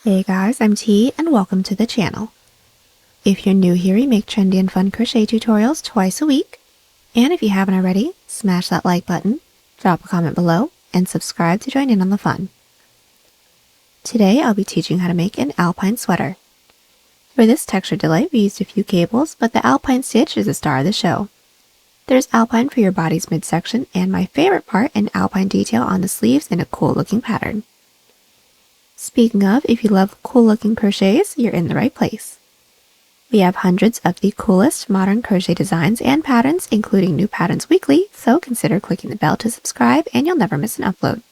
Hey guys, I'm T and welcome to the channel. If you're new here, we make trendy and fun crochet tutorials twice a week. And if you haven't already, smash that like button, drop a comment below, and subscribe to join in on the fun. Today I'll be teaching how to make an alpine sweater. For this texture delight, we used a few cables, but the alpine stitch is the star of the show. There's alpine for your body's midsection, and my favorite part, an alpine detail on the sleeves in a cool looking pattern. Speaking of, if you love cool looking crochets, you're in the right place. We have hundreds of the coolest modern crochet designs and patterns, including new patterns weekly, so consider clicking the bell to subscribe and you'll never miss an upload.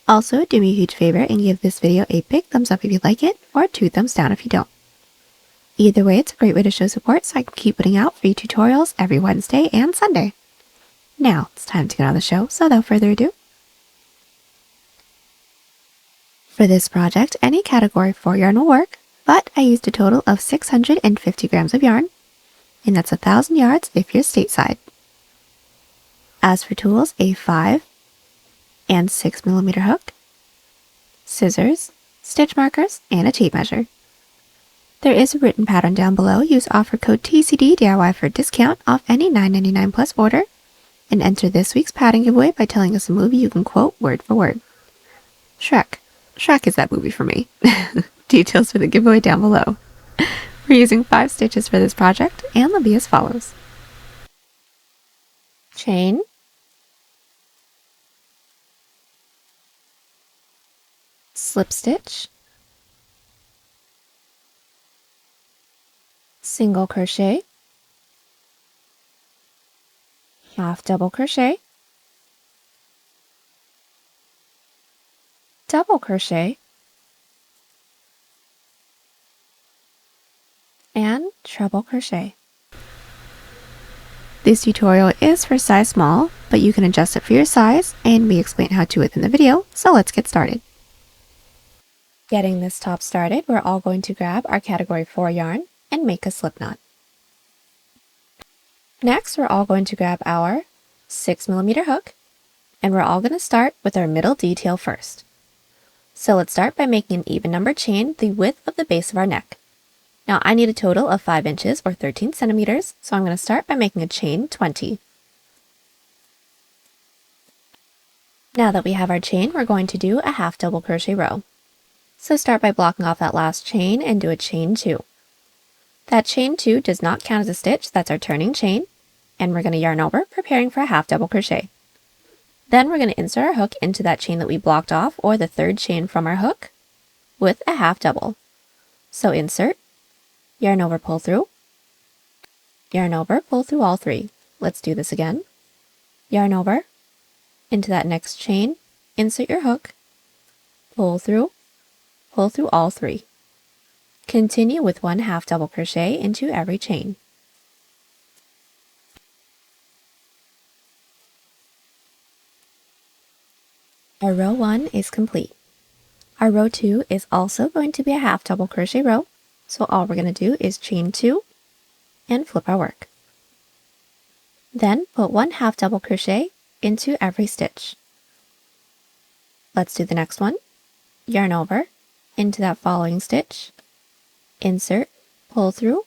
Also, do me a huge favor and give this video a big thumbs up if you like it, or 2 thumbs down if you don't. Either way, it's a great way to show support so I can keep putting out free tutorials every Wednesday and Sunday. Now, it's time to get on the show, so without further ado. For this project, any category 4 yarn will work, but I used a total of 650 grams of yarn, and that's 1,000 yards if you're stateside. As for tools, a 5 and 6mm hook, scissors, stitch markers, and a tape measure. There is a written pattern down below. Use offer code TCDDIY for a discount off any $9.99 plus order, and enter this week's pattern giveaway by telling us a movie you can quote word for word. Shrek. Shrek is that movie for me. Details for the giveaway down below. We're using 5 stitches for this project, and they'll be as follows. Chain, slip stitch, single crochet, half double crochet, double crochet, and treble crochet. This tutorial is for size small, but you can adjust it for your size, and we explain how to within the video, so let's get started. Getting this top started, we're all going to grab our category 4 yarn and make a slip knot. Next, we're all going to grab our 6mm hook, and we're all going to start with our middle detail first. So let's start by making an even number chain the width of the base of our neck. Now I need a total of 5 inches or 13 centimeters, so I'm going to start by making a chain 20. Now that we have our chain, we're going to do a half double crochet row. So start by blocking off that last chain and do a chain 2. That chain 2 does not count as a stitch, that's our turning chain, and we're going to yarn over, preparing for a half double crochet. Then we're going to insert our hook into that chain that we blocked off, or the third chain from our hook, with a half double. So insert, yarn over, pull through, yarn over, pull through all 3. Let's do this again. Yarn over, into that next chain, insert your hook, pull through all 3. Continue with 1 half double crochet into every chain. Our row 1 is complete. Our row 2 is also going to be a half double crochet row, so all we're going to do is chain 2 and flip our work. Then put 1 half double crochet into every stitch. Let's do the next one. Yarn over, into that following stitch, insert, pull through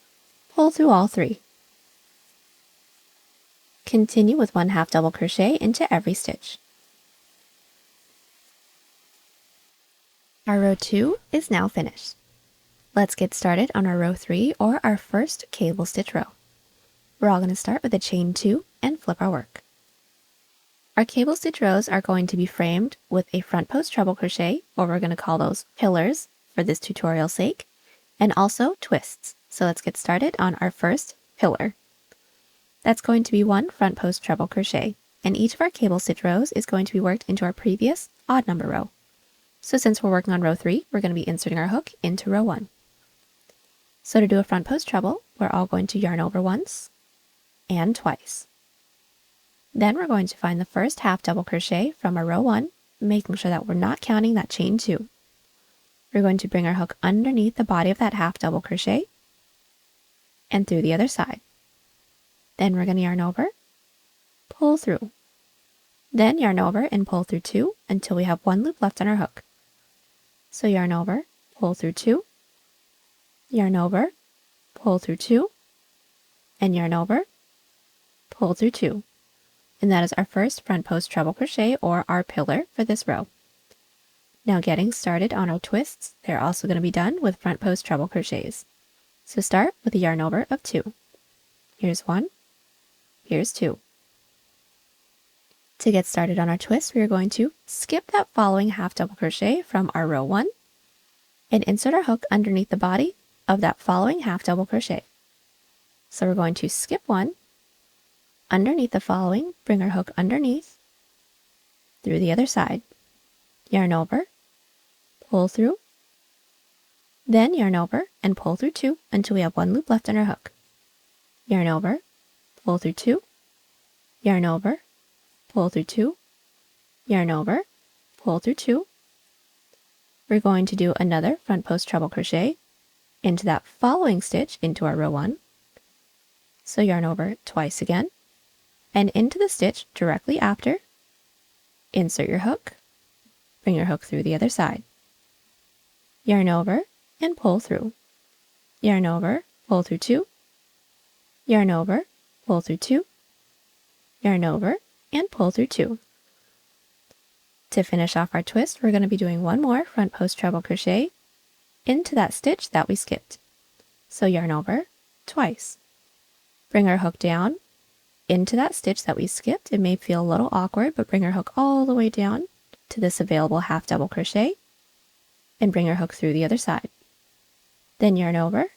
all 3. Continue with 1 half double crochet into every stitch. Our row 2 is now finished. Let's get started on our row 3, or our first cable stitch row. We're all going to start with a chain 2 and flip our work. Our cable stitch rows are going to be framed with a front post treble crochet, or we're going to call those pillars for this tutorial's sake, and also twists. So let's get started on our first pillar. That's going to be 1 front post treble crochet, and each of our cable stitch rows is going to be worked into our previous odd number row. So since we're working on row 3, we're going to be inserting our hook into row 1. So to do a front post treble, we're all going to yarn over once and twice. Then we're going to find the first half double crochet from our row 1, making sure that we're not counting that chain 2. We're going to bring our hook underneath the body of that half double crochet and through the other side. Then we're going to yarn over, pull through, then yarn over and pull through 2 until we have 1 loop left on our hook. So yarn over, pull through 2, yarn over, pull through 2, and yarn over, pull through 2. And that is our first front post treble crochet or our pillar for this row. Now getting started on our twists, they're also going to be done with front post treble crochets. So start with a yarn over of 2. Here's 1, here's 2. To get started on our twist, we are going to skip that following half double crochet from our row 1 and insert our hook underneath the body of that following half double crochet. So we're going to skip 1, underneath the following, bring our hook underneath, through the other side, yarn over, pull through, then yarn over and pull through 2 until we have 1 loop left on our hook. Yarn over, pull through 2, yarn over, pull through 2, yarn over, pull through 2. We're going to do another front post treble crochet into that following stitch into our row 1. So yarn over twice again, and into the stitch directly after, insert your hook, bring your hook through the other side. Yarn over and pull through. Yarn over, pull through 2, yarn over, pull through 2, yarn over, and pull through 2. To finish off our twist, we're going to be doing one more front post treble crochet into that stitch that we skipped. So yarn over twice. Bring our hook down into that stitch that we skipped. It may feel a little awkward, but bring our hook all the way down to this available half double crochet and bring our hook through the other side. Then yarn over,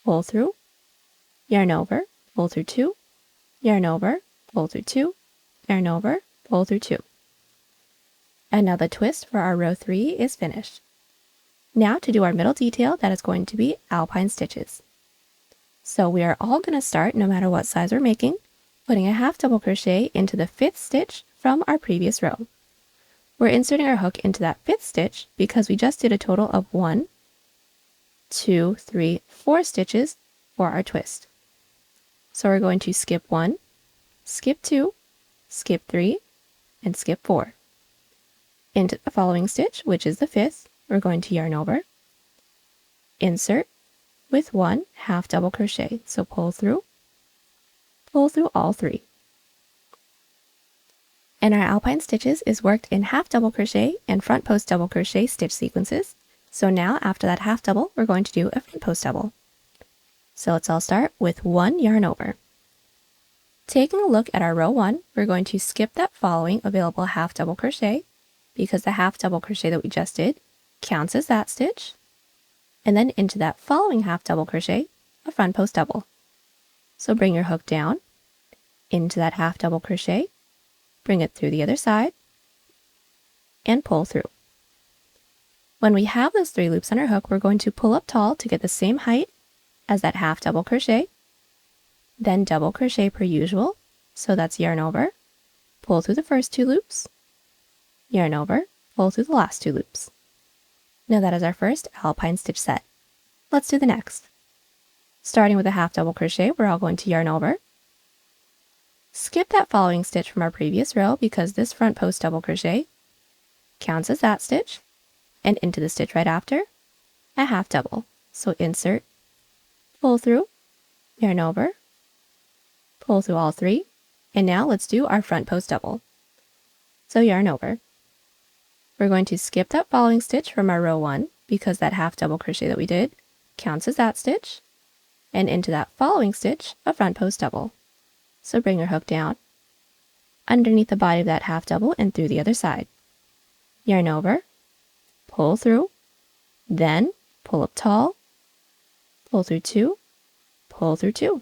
pull through, yarn over, pull through 2, yarn over, pull through 2, yarn over, pull through 2. And now the twist for our row 3 is finished. Now to do our middle detail, that is going to be alpine stitches. So we are all going to start, no matter what size we're making, putting a half double crochet into the 5th stitch from our previous row. We're inserting our hook into that 5th stitch because we just did a total of 1, 2, 3, 4 stitches for our twist. So we're going to skip 1, skip 2, skip 3, and skip 4. Into the following stitch, which is the 5th, we're going to yarn over, insert with 1 half double crochet. So pull through all 3. And our alpine stitches is worked in half double crochet and front post double crochet stitch sequences. So now after that half double, we're going to do a front post double. So let's all start with 1 yarn over. Taking a look at our row 1, we're going to skip that following available half double crochet because the half double crochet that we just did counts as that stitch, and then into that following half double crochet, a front post double. So bring your hook down into that half double crochet, bring it through the other side, and pull through. When we have those 3 loops on our hook, we're going to pull up tall to get the same height as that half double crochet, then double crochet per usual, so that's yarn over, pull through the first 2 loops, yarn over, pull through the last 2 loops. Now that is our first alpine stitch set. Let's do the next. Starting with a half double crochet, we're all going to yarn over, skip that following stitch from our previous row because this front post double crochet counts as that stitch, and into the stitch right after, a half double. So insert, pull through, yarn over, pull through all 3, and now let's do our front post double. So yarn over. We're going to skip that following stitch from our row 1 because that half double crochet that we did counts as that stitch, and into that following stitch, a front post double. So bring your hook down underneath the body of that half double and through the other side. Yarn over, pull through, then pull up tall, pull through 2, pull through 2.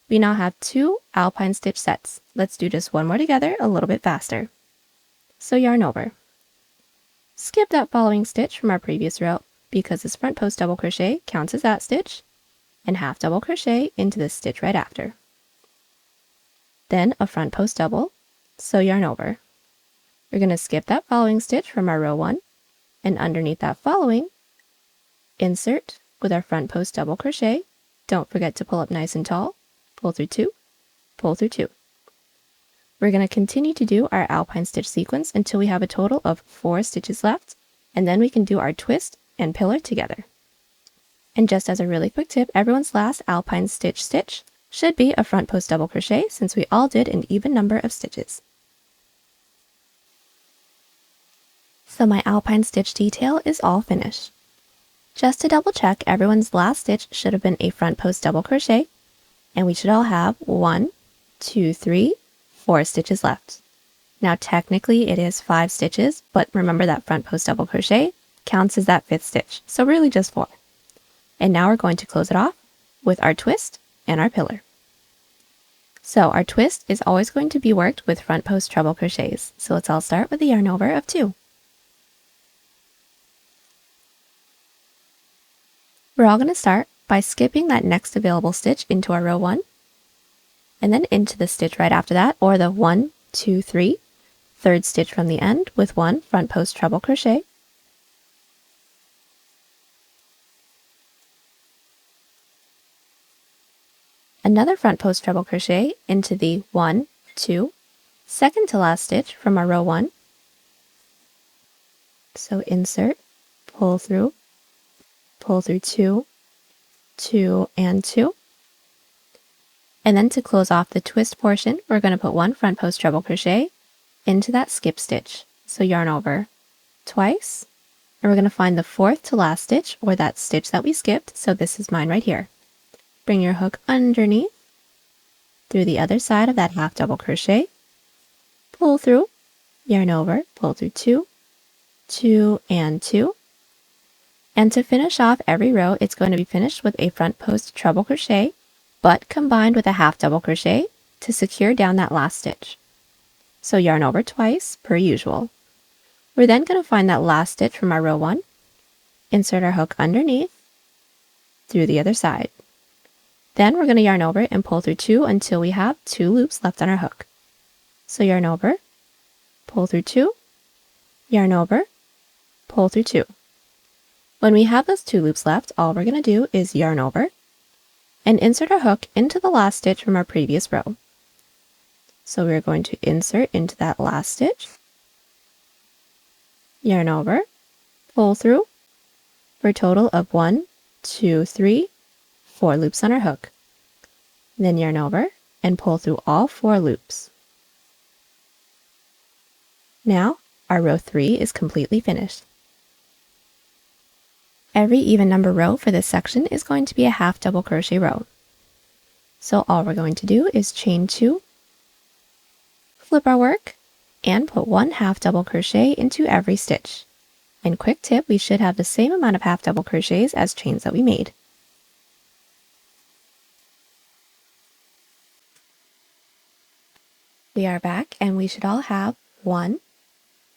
We now have 2 alpine stitch sets. Let's do just one more together a little bit faster. So yarn over. Skip that following stitch from our previous row because this front post double crochet counts as that stitch, and half double crochet into this stitch right after. Then a front post double, so yarn over. We're going to skip that following stitch from our row 1, and underneath that following, insert with our front post double crochet. Don't forget to pull up nice and tall, pull through 2, pull through 2. We're going to continue to do our alpine stitch sequence until we have a total of 4 stitches left, and then we can do our twist and pillar together. And just as a really quick tip, everyone's last alpine stitch should be a front post double crochet since we all did an even number of stitches. So my alpine stitch detail is all finished. Just to double check, everyone's last stitch should have been a front post double crochet, and we should all have 1, 2, 3, 4 stitches left. Now technically it is 5 stitches, but remember that front post double crochet counts as that 5th stitch, so really just 4. And now we're going to close it off with our twist and our pillar. So our twist is always going to be worked with front post treble crochets, so let's all start with a yarn over of 2. We're all going to start by skipping that next available stitch into our row 1, and then into the stitch right after that, or the 1, 2, 3, third stitch from the end with 1 front post treble crochet, another front post treble crochet into the 1, 2, second to last stitch from our row 1, so insert, pull through 2, 2, and 2. And then to close off the twist portion, we're going to put 1 front post treble crochet into that skip stitch. So yarn over twice, and we're going to find the 4th to last stitch, or that stitch that we skipped, so this is mine right here. Bring your hook underneath, through the other side of that half double crochet, pull through, yarn over, pull through 2, 2, and 2. And to finish off every row, it's going to be finished with a front post treble crochet, but combined with a half double crochet to secure down that last stitch. So yarn over twice, per usual. We're then going to find that last stitch from our row 1, insert our hook underneath, through the other side. Then we're going to yarn over and pull through 2 until we have 2 loops left on our hook. So yarn over, pull through 2, yarn over, pull through 2. When we have those 2 loops left, all we're going to do is yarn over and insert our hook into the last stitch from our previous row. So we're going to insert into that last stitch, yarn over, pull through for a total of 1, 2, 3, 4 loops on our hook. Then yarn over and pull through all 4 loops. Now our row 3 is completely finished. Every even number row for this section is going to be a half double crochet row. So all we're going to do is chain 2, flip our work, and put 1 half double crochet into every stitch. And quick tip, we should have the same amount of half double crochets as chains that we made. We are back, and we should all have 1,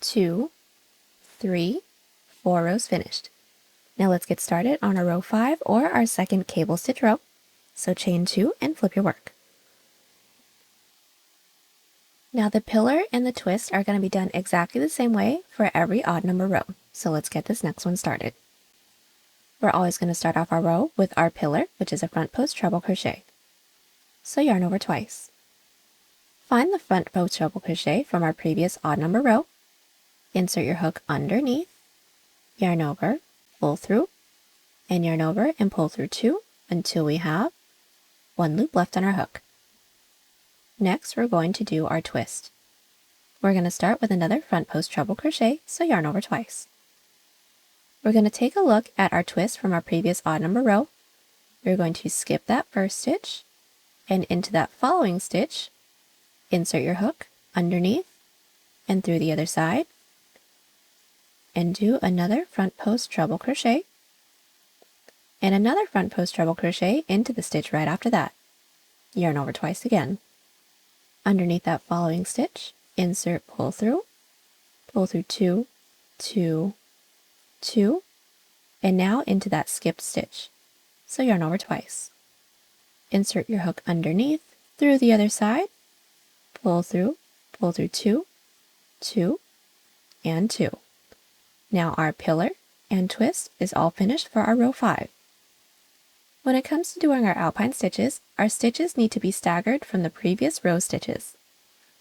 2, 3, 4 rows finished. Now let's get started on our row 5, or our second cable stitch row. So chain 2 and flip your work. Now the pillar and the twist are going to be done exactly the same way for every odd number row. So let's get this next one started. We're always going to start off our row with our pillar, which is a front post treble crochet. So yarn over twice. Find the front post treble crochet from our previous odd number row. Insert your hook underneath, yarn over, pull through, and yarn over and pull through 2 until we have 1 loop left on our hook. Next, we're going to do our twist. We're going to start with another front post treble crochet, so yarn over twice. We're going to take a look at our twist from our previous odd number row. We're going to skip that first stitch, and into that following stitch, insert your hook underneath and through the other side, and do another front post treble crochet, and another front post treble crochet into the stitch right after that. Yarn over twice again. Underneath that following stitch, insert, pull through 2, 2, 2, and now into that skipped stitch. So yarn over twice. Insert your hook underneath, through the other side, pull through 2, 2, and 2. Now our pillar and twist is all finished for our row 5. When it comes to doing our alpine stitches, our stitches need to be staggered from the previous row stitches.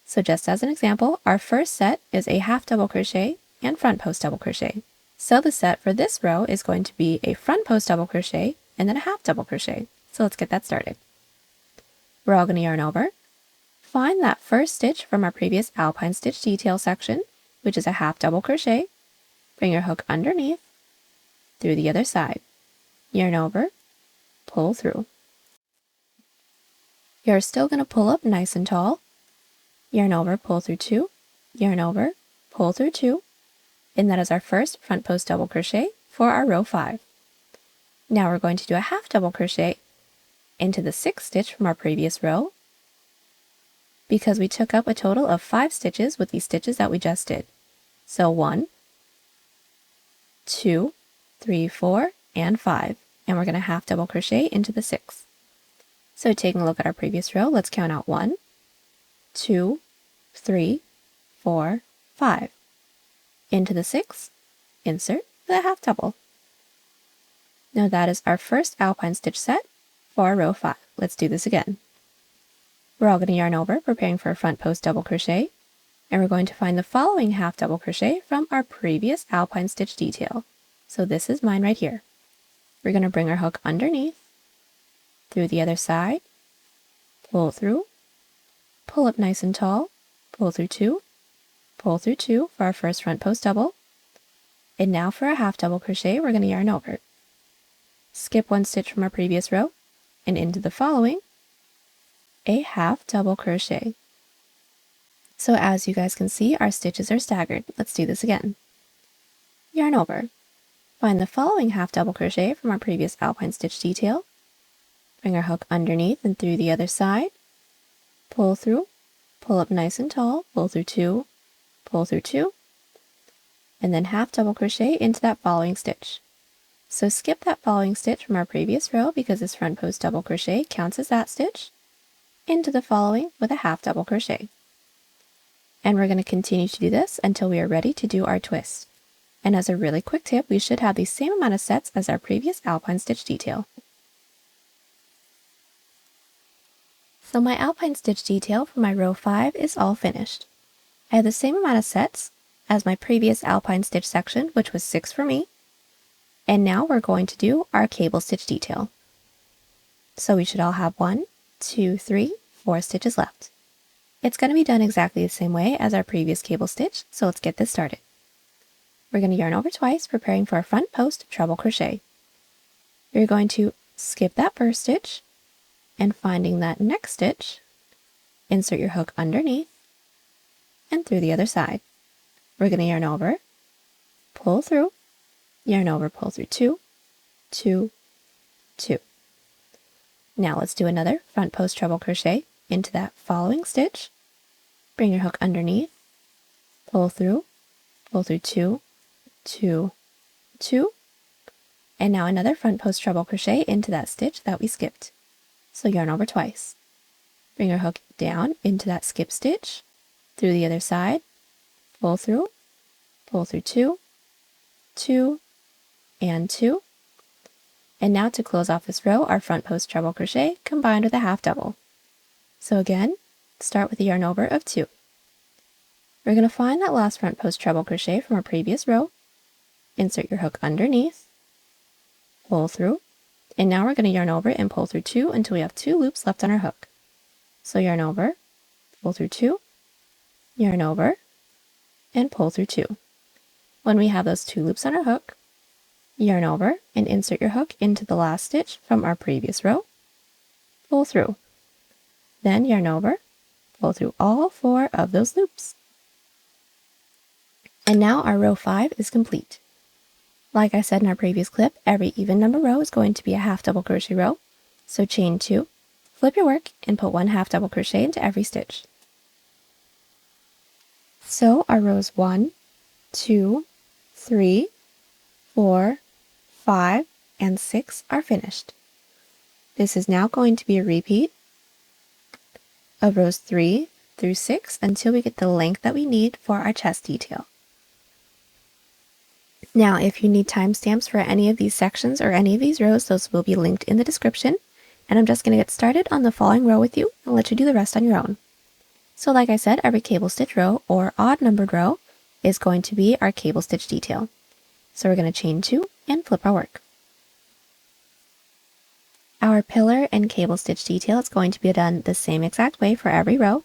So just as an example, our first set is a half double crochet and front post double crochet. So the set for this row is going to be a front post double crochet and then a half double crochet. So let's get that started. We're all going to yarn over, find that first stitch from our previous alpine stitch detail section, which is a half double crochet, bring your hook underneath, through the other side, yarn over, pull through. You're still going to pull up nice and tall, yarn over, pull through 2, yarn over, pull through 2, and that is our first front post double crochet for our row 5. Now we're going to do a half double crochet into the 6th stitch from our previous row, because we took up a total of 5 stitches with these stitches that we just did. So 1, 2, 3, 4, and 5, and we're going to half double crochet into the 6th. So taking a look at our previous row, let's count out 1, 2, 3, 4, 5. Into the 6th, insert the half double. Now that is our first alpine stitch set for our row 5. Let's do this again. We're all going to yarn over, preparing for a front post double crochet, and we're going to find the following half double crochet from our previous alpine stitch detail. So this is mine right here. We're going to bring our hook underneath, through the other side, pull through, pull up nice and tall, pull through 2 for our first front post double, and now for a half double crochet we're going to yarn over. Skip 1 stitch from our previous row, and into the following, a half double crochet. So as you guys can see, our stitches are staggered. Let's do this again. Yarn over, find the following half double crochet from our previous alpine stitch detail, bring our hook underneath and through the other side, pull through, pull up nice and tall, pull through 2, pull through 2, and then half double crochet into that following stitch. So skip that following stitch from our previous row because this front post double crochet counts as that stitch, into the following with a half double crochet. And we're going to continue to do this until we are ready to do our twist. And as a really quick tip, we should have the same amount of sets as our previous alpine stitch detail. So my alpine stitch detail for my row 5 is all finished. I have the same amount of sets as my previous alpine stitch section, which was 6 for me. And now we're going to do our cable stitch detail. So we should all have 1, 2, 3, 4 stitches left. It's going to be done exactly the same way as our previous cable stitch, so let's get this started. We're going to yarn over twice, preparing for our front post treble crochet. You're going to skip that first stitch, and finding that next stitch, insert your hook underneath, and through the other side. We're going to yarn over, pull through, yarn over, pull through 2, 2, 2. Now let's do another front post treble crochet into that following stitch, bring your hook underneath, pull through 2, 2, 2, and now another front post treble crochet into that stitch that we skipped. So yarn over twice. Bring your hook down into that skip stitch, through the other side, pull through 2, 2, and 2. And now to close off this row, our front post treble crochet combined with a half double. So again, start with a yarn over of 2. We're going to find that last front post treble crochet from our previous row, insert your hook underneath, pull through, and now we're going to yarn over and pull through 2 until we have 2 loops left on our hook. So yarn over, pull through 2, yarn over, and pull through 2. When we have those 2 loops on our hook, yarn over and insert your hook into the last stitch from our previous row, pull through, then yarn over, pull through all 4 of those loops. And now our row 5 is complete. Like I said in our previous clip, every even number row is going to be a half double crochet row. So chain 2, flip your work, and put 1 half double crochet into every stitch. So our rows 1, 2, 3, 4, 5, and 6 are finished. This is now going to be a repeat of rows 3 through 6 until we get the length that we need for our chest detail. Now, if you need timestamps for any of these sections or any of these rows, those will be linked in the description. And I'm just going to get started on the following row with you and let you do the rest on your own. So like I said, every cable stitch row or odd numbered row is going to be our cable stitch detail. So we're going to chain 2 and flip our work. Our pillar and cable stitch detail is going to be done the same exact way for every row,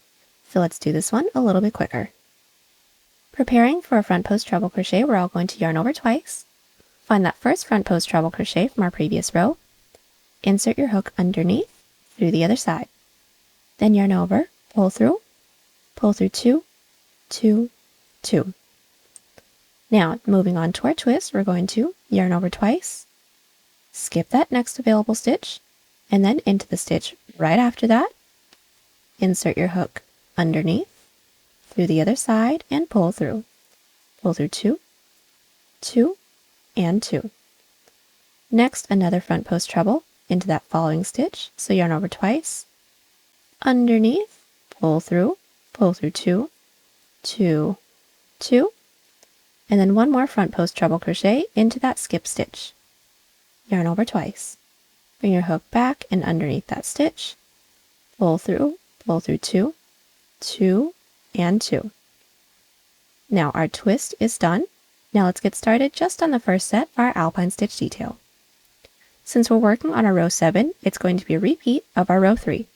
so let's do this one a little bit quicker. Preparing for a front post treble crochet, we're all going to yarn over twice. Find that first front post treble crochet from our previous row. Insert your hook underneath through the other side. Then yarn over, pull through 2, 2, 2. Now, moving on to our twist, we're going to yarn over twice, skip that next available stitch, and then into the stitch right after that. Insert your hook underneath through the other side and pull through. Pull through 2, 2, and 2. Next, another front post treble into that following stitch, so yarn over twice, underneath, pull through 2, 2, 2, and then one more front post treble crochet into that skip stitch. Yarn over twice. Bring your hook back and underneath that stitch, pull through 2, 2, and 2. Now our twist is done. Now let's get started just on the first set of our alpine stitch detail. Since we're working on our row 7, it's going to be a repeat of our row 3.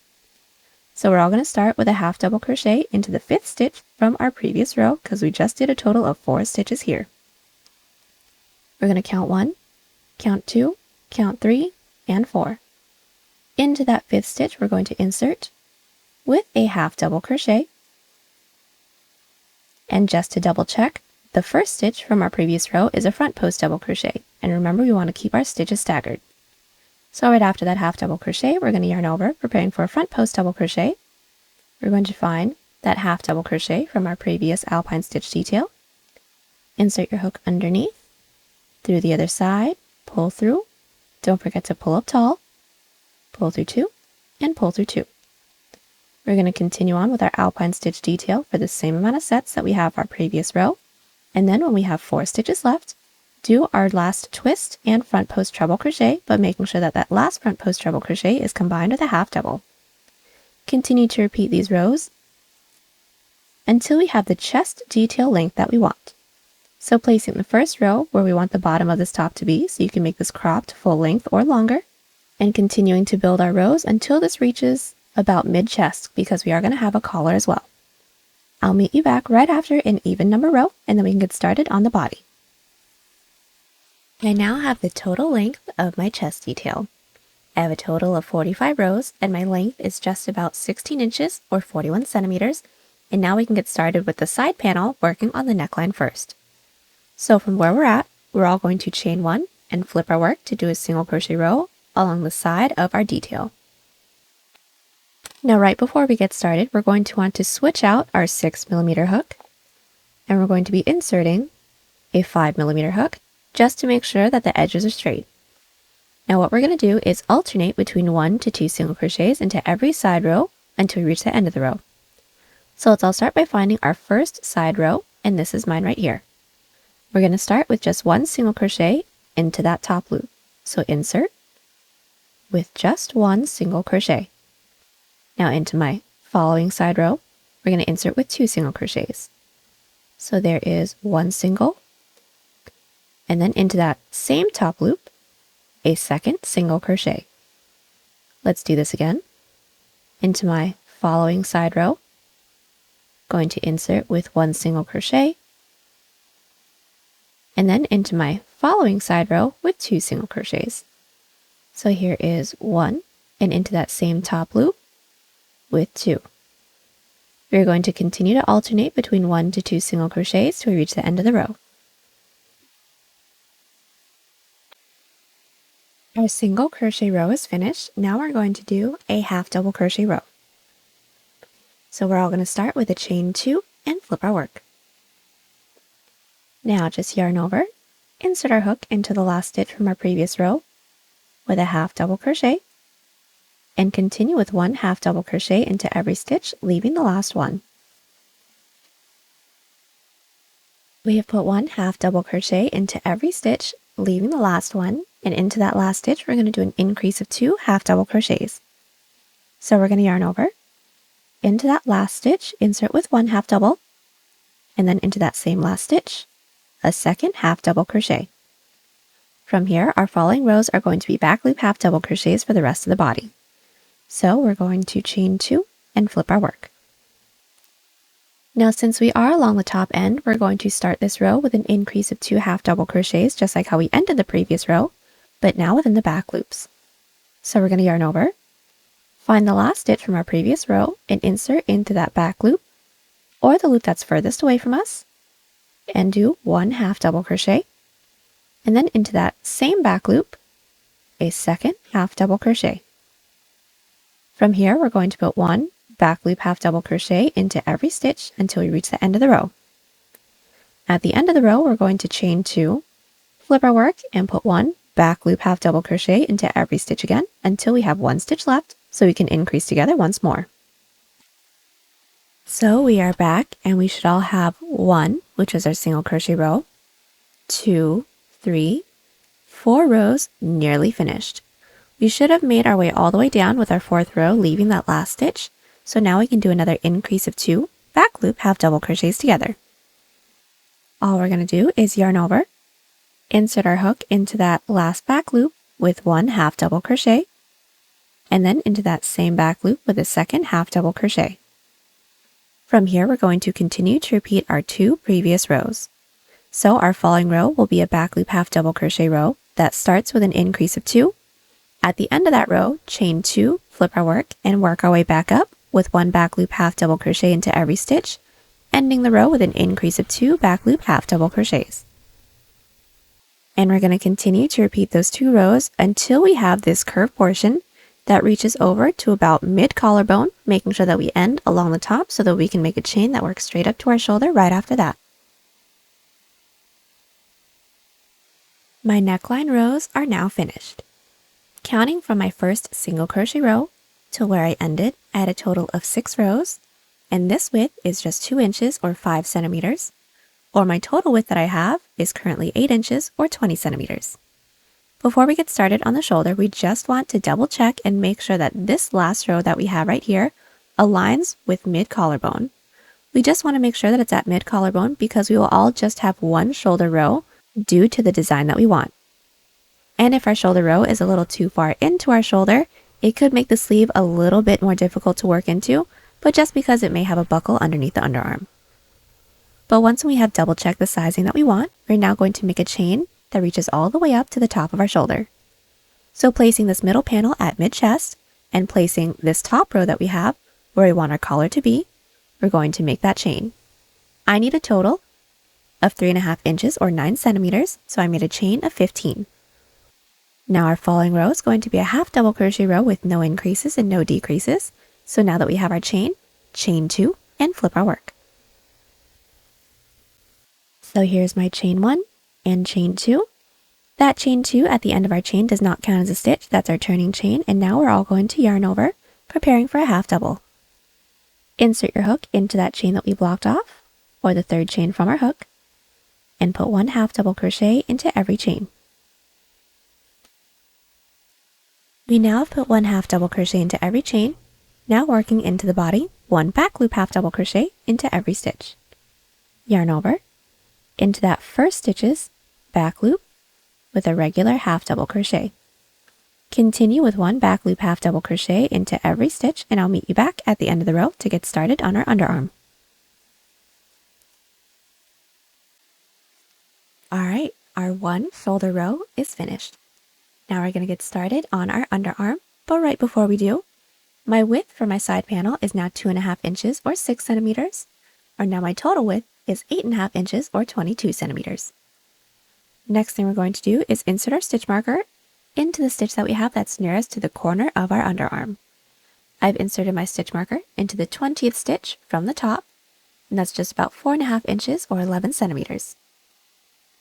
So we're all going to start with a half double crochet into the 5th stitch from our previous row because we just did a total of 4 stitches here. We're going to count 1, count 2, count 3, and 4. Into that 5th stitch we're going to insert with a half double crochet. And just to double check, the first stitch from our previous row is a front post double crochet, and remember we want to keep our stitches staggered. So right after that half double crochet, we're going to yarn over, preparing for a front post double crochet. We're going to find that half double crochet from our previous alpine stitch detail. Insert your hook underneath, through the other side, pull through. Don't forget to pull up tall, pull through 2, and pull through 2. We're going to continue on with our alpine stitch detail for the same amount of sets that we have our previous row. And then when we have 4 stitches left, do our last twist and front post treble crochet, but making sure that that last front post treble crochet is combined with a half double. Continue to repeat these rows until we have the chest detail length that we want. So placing the first row where we want the bottom of this top to be, so you can make this cropped full length or longer, and continuing to build our rows until this reaches about mid-chest because we are going to have a collar as well. I'll meet you back right after an even number row, and then we can get started on the body. I now have the total length of my chest detail. I have a total of 45 rows, and my length is just about 16 inches or 41 centimeters, and now we can get started with the side panel working on the neckline first. So from where we're at, we're all going to chain 1 and flip our work to do a single crochet row along the side of our detail. Now right before we get started, we're going to want to switch out our 6mm hook, and we're going to be inserting a 5mm hook just to make sure that the edges are straight. Now what we're going to do is alternate between 1 to 2 single crochets into every side row until we reach the end of the row. So let's all start by finding our first side row, and this is mine right here. We're going to start with just 1 single crochet into that top loop. So insert with just 1 single crochet. Now into my following side row, we're going to insert with 2 single crochets. So there is 1 single, and then into that same top loop, a second single crochet. Let's do this again. Into my following side row, going to insert with 1 single crochet, and then into my following side row with 2 single crochets. So here is 1, and into that same top loop with 2. We're going to continue to alternate between 1 to 2 single crochets till we reach the end of the row. Our single crochet row is finished. Now we're going to do a half double crochet row. So we're all going to start with a chain 2 and flip our work. Now just yarn over, insert our hook into the last stitch from our previous row with a half double crochet, and continue with 1 half double crochet into every stitch, leaving the last one. We have put 1 half double crochet into every stitch, leaving the last one, and into that last stitch we're going to do an increase of 2 half double crochets. So we're going to yarn over, into that last stitch, insert with 1 half double, and then into that same last stitch, a second half double crochet. From here, our following rows are going to be back loop half double crochets for the rest of the body. So we're going to chain 2 and flip our work. Now since we are along the top end, we're going to start this row with an increase of 2 half double crochets, just like how we ended the previous row, but now within the back loops. So we're going to yarn over, find the last stitch from our previous row and insert into that back loop, or the loop that's furthest away from us, and do 1 half double crochet, and then into that same back loop, a second half double crochet. From here, we're going to put 1 back loop half double crochet into every stitch until we reach the end of the row. At the end of the row, we're going to chain 2, flip our work, and put 1 back loop half double crochet into every stitch again until we have 1 stitch left, so we can increase together once more. So we are back, and we should all have 1, which is our single crochet row, 2, 3, 4 rows nearly finished. We should have made our way all the way down with our 4th row, leaving that last stitch. So now we can do another increase of 2 back loop half double crochets together. All we're going to do is yarn over, insert our hook into that last back loop with 1 half double crochet, and then into that same back loop with a second half double crochet. From here, we're going to continue to repeat our 2 previous rows. So our following row will be a back loop half double crochet row that starts with an increase of 2. At the end of that row, chain 2, flip our work, and work our way back up with 1 back loop half double crochet into every stitch, ending the row with an increase of 2 back loop half double crochets. And we're going to continue to repeat those 2 rows until we have this curved portion that reaches over to about mid collarbone, making sure that we end along the top so that we can make a chain that works straight up to our shoulder right after that. My neckline rows are now finished. Counting from my first single crochet row to where I ended, I had a total of 6 rows, and this width is just 2 inches or 5 centimeters, or my total width that I have is currently 8 inches or 20 centimeters. Before we get started on the shoulder, we just want to double check and make sure that this last row that we have right here aligns with mid collarbone. We just want to make sure that it's at mid collarbone because we will all just have 1 shoulder row due to the design that we want. And if our shoulder row is a little too far into our shoulder, it could make the sleeve a little bit more difficult to work into, but just because it may have a buckle underneath the underarm. But once we have double checked the sizing that we want, we're now going to make a chain that reaches all the way up to the top of our shoulder. So placing this middle panel at mid-chest and placing this top row that we have where we want our collar to be, we're going to make that chain. I need a total of 3.5 inches or 9 centimeters, so I made a chain of 15. Now our following row is going to be a half double crochet row with no increases and no decreases. So now that we have our chain 2, and flip our work. So here's my chain 1 and chain 2. That chain 2 at the end of our chain does not count as a stitch, that's our turning chain, and now we're all going to yarn over, preparing for a half double. Insert your hook into that chain that we blocked off, or the 3rd chain from our hook, and put 1 half double crochet into every chain. We now have put 1 half double crochet into every chain, now working into the body, 1 back loop half double crochet into every stitch. Yarn over, into that first stitch's back loop with a regular half double crochet. Continue with 1 back loop half double crochet into every stitch, and I'll meet you back at the end of the row to get started on our underarm. Alright, our 1 shoulder row is finished. Now we're going to get started on our underarm, but right before we do, my width for my side panel is now 2.5 inches or 6 centimeters, or now my total width is 8.5 inches or 22 centimeters. Next thing we're going to do is insert our stitch marker into the stitch that we have that's nearest to the corner of our underarm. I've inserted my stitch marker into the 20th stitch from the top, and that's just about 4.5 inches or 11 centimeters.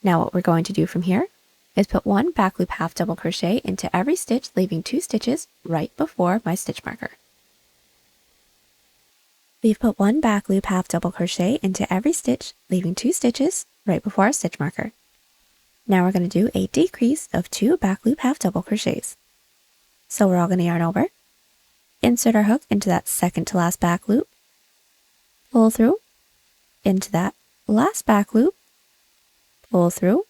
Now what we're going to do from here is put 1 back loop half double crochet into every stitch, leaving 2 stitches right before my stitch marker. We've put 1 back loop half double crochet into every stitch, leaving 2 stitches right before our stitch marker. Now we're going to do a decrease of 2 back loop half double crochets. So we're all going to yarn over, insert our hook into that second to last back loop, pull through, into that last back loop, pull through,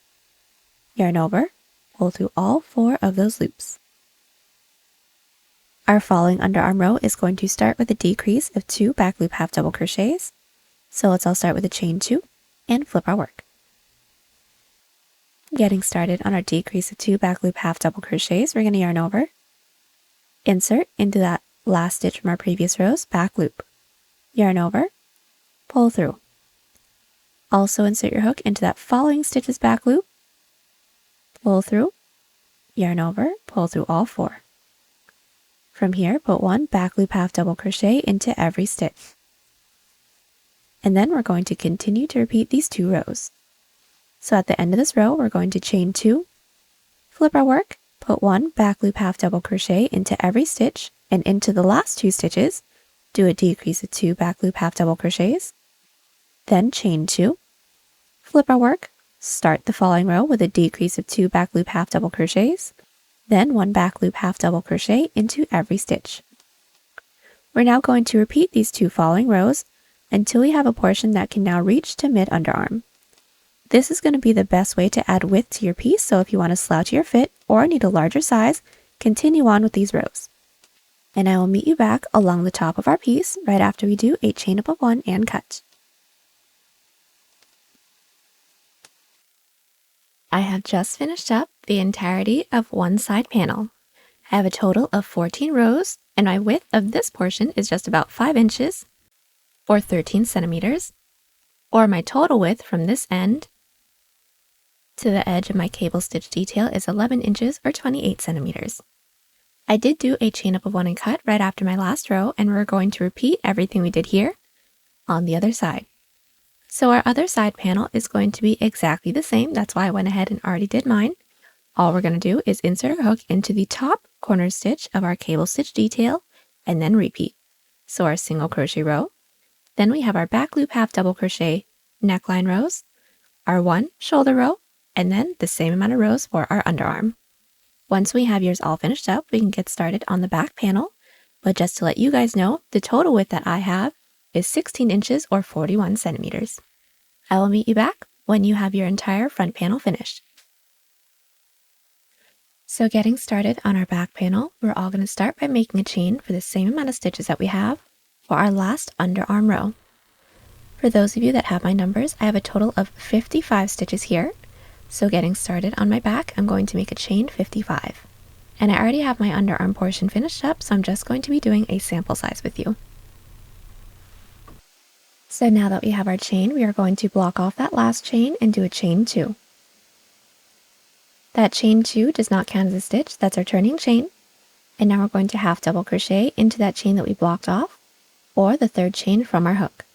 yarn over, pull through all 4 of those loops. Our following underarm row is going to start with a decrease of 2 back loop half double crochets. So let's all start with a chain 2 and flip our work. Getting started on our decrease of 2 back loop half double crochets, we're going to yarn over, insert into that last stitch from our previous rows, back loop, yarn over, pull through. Also insert your hook into that following stitch's back loop, pull through, yarn over, pull through all 4. From here, put 1 back loop half double crochet into every stitch. And then we're going to continue to repeat these 2 rows. So at the end of this row, we're going to chain 2, flip our work, put 1 back loop half double crochet into every stitch, and into the last 2 stitches, do a decrease of 2 back loop half double crochets, then chain 2, flip our work, start the following row with a decrease of 2 back loop half double crochets, then 1 back loop half double crochet into every stitch. We're now going to repeat these 2 following rows until we have a portion that can now reach to mid underarm. This is going to be the best way to add width to your piece, so if you want to slouch your fit or need a larger size, continue on with these rows. And I will meet you back along the top of our piece right after we do a chain up of 1 and cut. I have just finished up the entirety of one side panel. I have a total of 14 rows, and my width of this portion is just about 5 inches, or 13 centimeters, or my total width from this end to the edge of my cable stitch detail is 11 inches, or 28 centimeters. I did do a chain up of 1 and cut right after my last row, and we're going to repeat everything we did here on the other side. So our other side panel is going to be exactly the same. That's why I went ahead and already did mine. All we're going to do is insert our hook into the top corner stitch of our cable stitch detail and then repeat. So our single crochet row, then we have our back loop half double crochet neckline rows, our 1 shoulder row, and then the same amount of rows for our underarm. Once we have yours all finished up, we can get started on the back panel. But just to let you guys know, the total width that I have is 16 inches, or 41 centimeters. I will meet you back when you have your entire front panel finished. So getting started on our back panel, we're all going to start by making a chain for the same amount of stitches that we have for our last underarm row. For those of you that have my numbers, I have a total of 55 stitches here. So getting started on my back, I'm going to make a chain 55. And I already have my underarm portion finished up, so I'm just going to be doing a sample size with you. So now that we have our chain, we are going to block off that last chain and do a chain 2. That chain 2 does not count as a stitch, that's our turning chain. And now we're going to half double crochet into that chain that we blocked off, or the 3rd chain from our hook.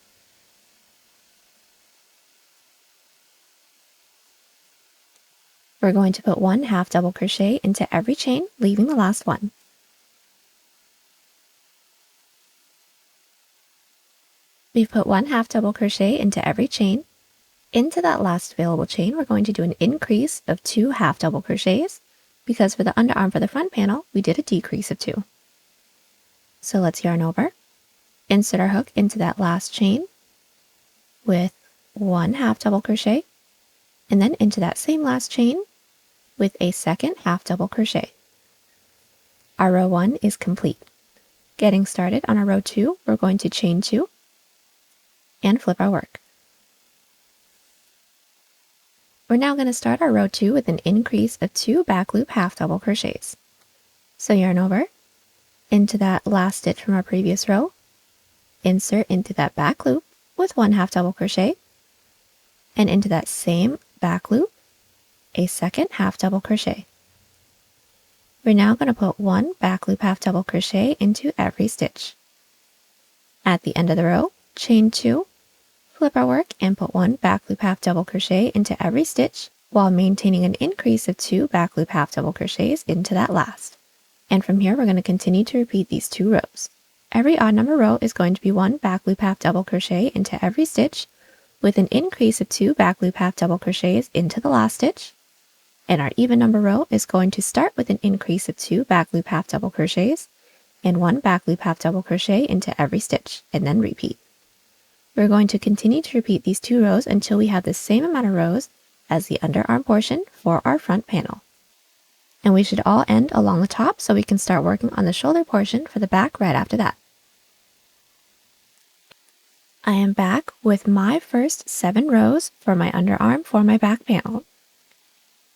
We're going to put 1 half double crochet into every chain, leaving the last one. We've put 1 half double crochet into every chain. Into that last available chain, we're going to do an increase of 2 half double crochets, because for the underarm for the front panel, we did a decrease of 2. So let's yarn over, insert our hook into that last chain with 1 half double crochet, and then into that same last chain with a 2nd half double crochet. Our row 1 is complete. Getting started on our row 2, we're going to chain 2 and flip our work. We're now going to start our row 2 with an increase of 2 back loop half double crochets. So yarn over, into that last stitch from our previous row, insert into that back loop with 1 half double crochet, and into that same back loop, a 2nd half double crochet. We're now going to put 1 back loop half double crochet into every stitch. At the end of the row, chain 2, flip our work, and put 1 back loop half double crochet into every stitch while maintaining an increase of 2 back loop half double crochets into that last. And from here, we're going to continue to repeat these 2 rows. Every odd number row is going to be 1 back loop half double crochet into every stitch with an increase of 2 back loop half double crochets into the last stitch. And our even number row is going to start with an increase of 2 back loop half double crochets and 1 back loop half double crochet into every stitch, and then repeat. We're going to continue to repeat these 2 rows until we have the same amount of rows as the underarm portion for our front panel. And we should all end along the top so we can start working on the shoulder portion for the back right after that. I am back with my first 7 rows for my underarm for my back panel.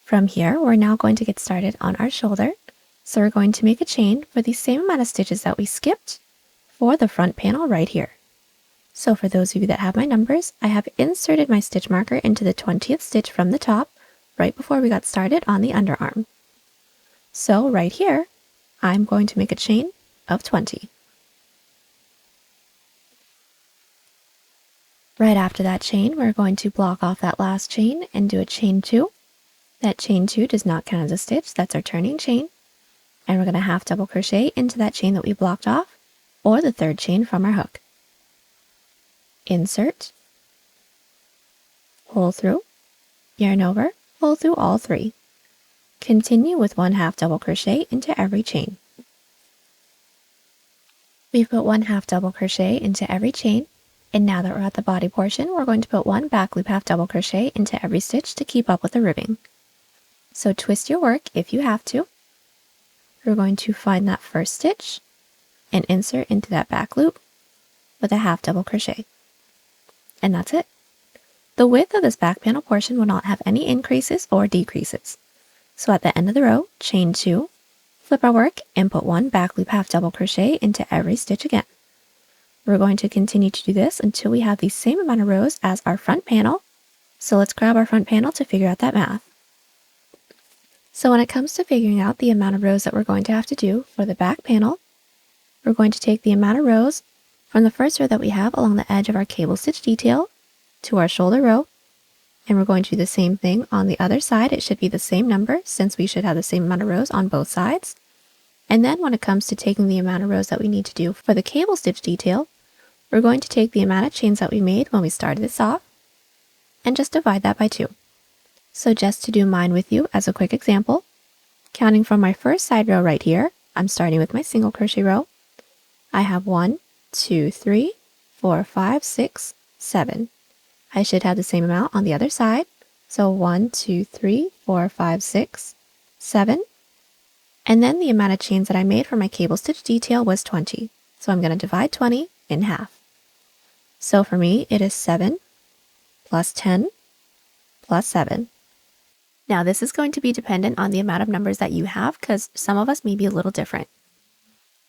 From here, we're now going to get started on our shoulder. So we're going to make a chain for the same amount of stitches that we skipped for the front panel right here. So for those of you that have my numbers, I have inserted my stitch marker into the 20th stitch from the top right before we got started on the underarm. So right here, I'm going to make a chain of 20. Right after that chain, we're going to block off that last chain and do a chain 2. That chain 2 does not count as a stitch, that's our turning chain. And we're going to half double crochet into that chain that we blocked off, or the 3rd chain from our hook. Insert, pull through, yarn over, pull through all 3. Continue with 1 half double crochet into every chain. We've put 1 half double crochet into every chain, and now that we're at the body portion, we're going to put 1 back loop half double crochet into every stitch to keep up with the ribbing. So twist your work if you have to. We're going to find that first stitch and insert into that back loop with a half double crochet. And that's it. The width of this back panel portion will not have any increases or decreases. So at the end of the row, chain 2, flip our work, and put 1 back loop half double crochet into every stitch again. We're going to continue to do this until we have the same amount of rows as our front panel. So let's grab our front panel to figure out that math. So when it comes to figuring out the amount of rows that we're going to have to do for the back panel, we're going to take the amount of rows from the first row that we have along the edge of our cable stitch detail to our shoulder row, and we're going to do the same thing on the other side. It should be the same number since we should have the same amount of rows on both sides. And then when it comes to taking the amount of rows that we need to do for the cable stitch detail, we're going to take the amount of chains that we made when we started this off and just divide that by 2. So just to do mine with you as a quick example, counting from my first side row right here, I'm starting with my single crochet row. I have 1, 2, 3, 4, 5, 6, 7. I should have the same amount on the other side. So 1, 2, 3, 4, 5, 6, 7. And then the amount of chains that I made for my cable stitch detail was 20. So I'm going to divide 20 in half. So for me, it is 7 plus 10 plus 7. Now this is going to be dependent on the amount of numbers that you have because some of us may be a little different.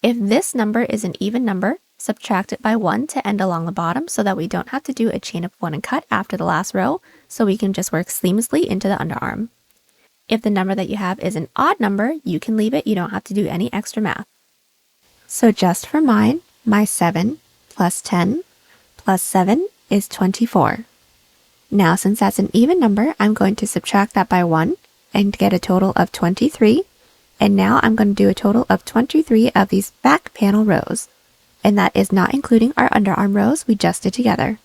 If this number is an even number, subtract it by 1 to end along the bottom so that we don't have to do a chain of 1 and cut after the last row, so we can just work seamlessly into the underarm. If the number that you have is an odd number, you can leave it, you don't have to do any extra math. So just for mine, my 7 plus 10 plus 7 is 24. Now since that's an even number, I'm going to subtract that by 1 and get a total of 23. And now I'm going to do a total of 23 of these back panel rows. And that is not including our underarm rows we just did together.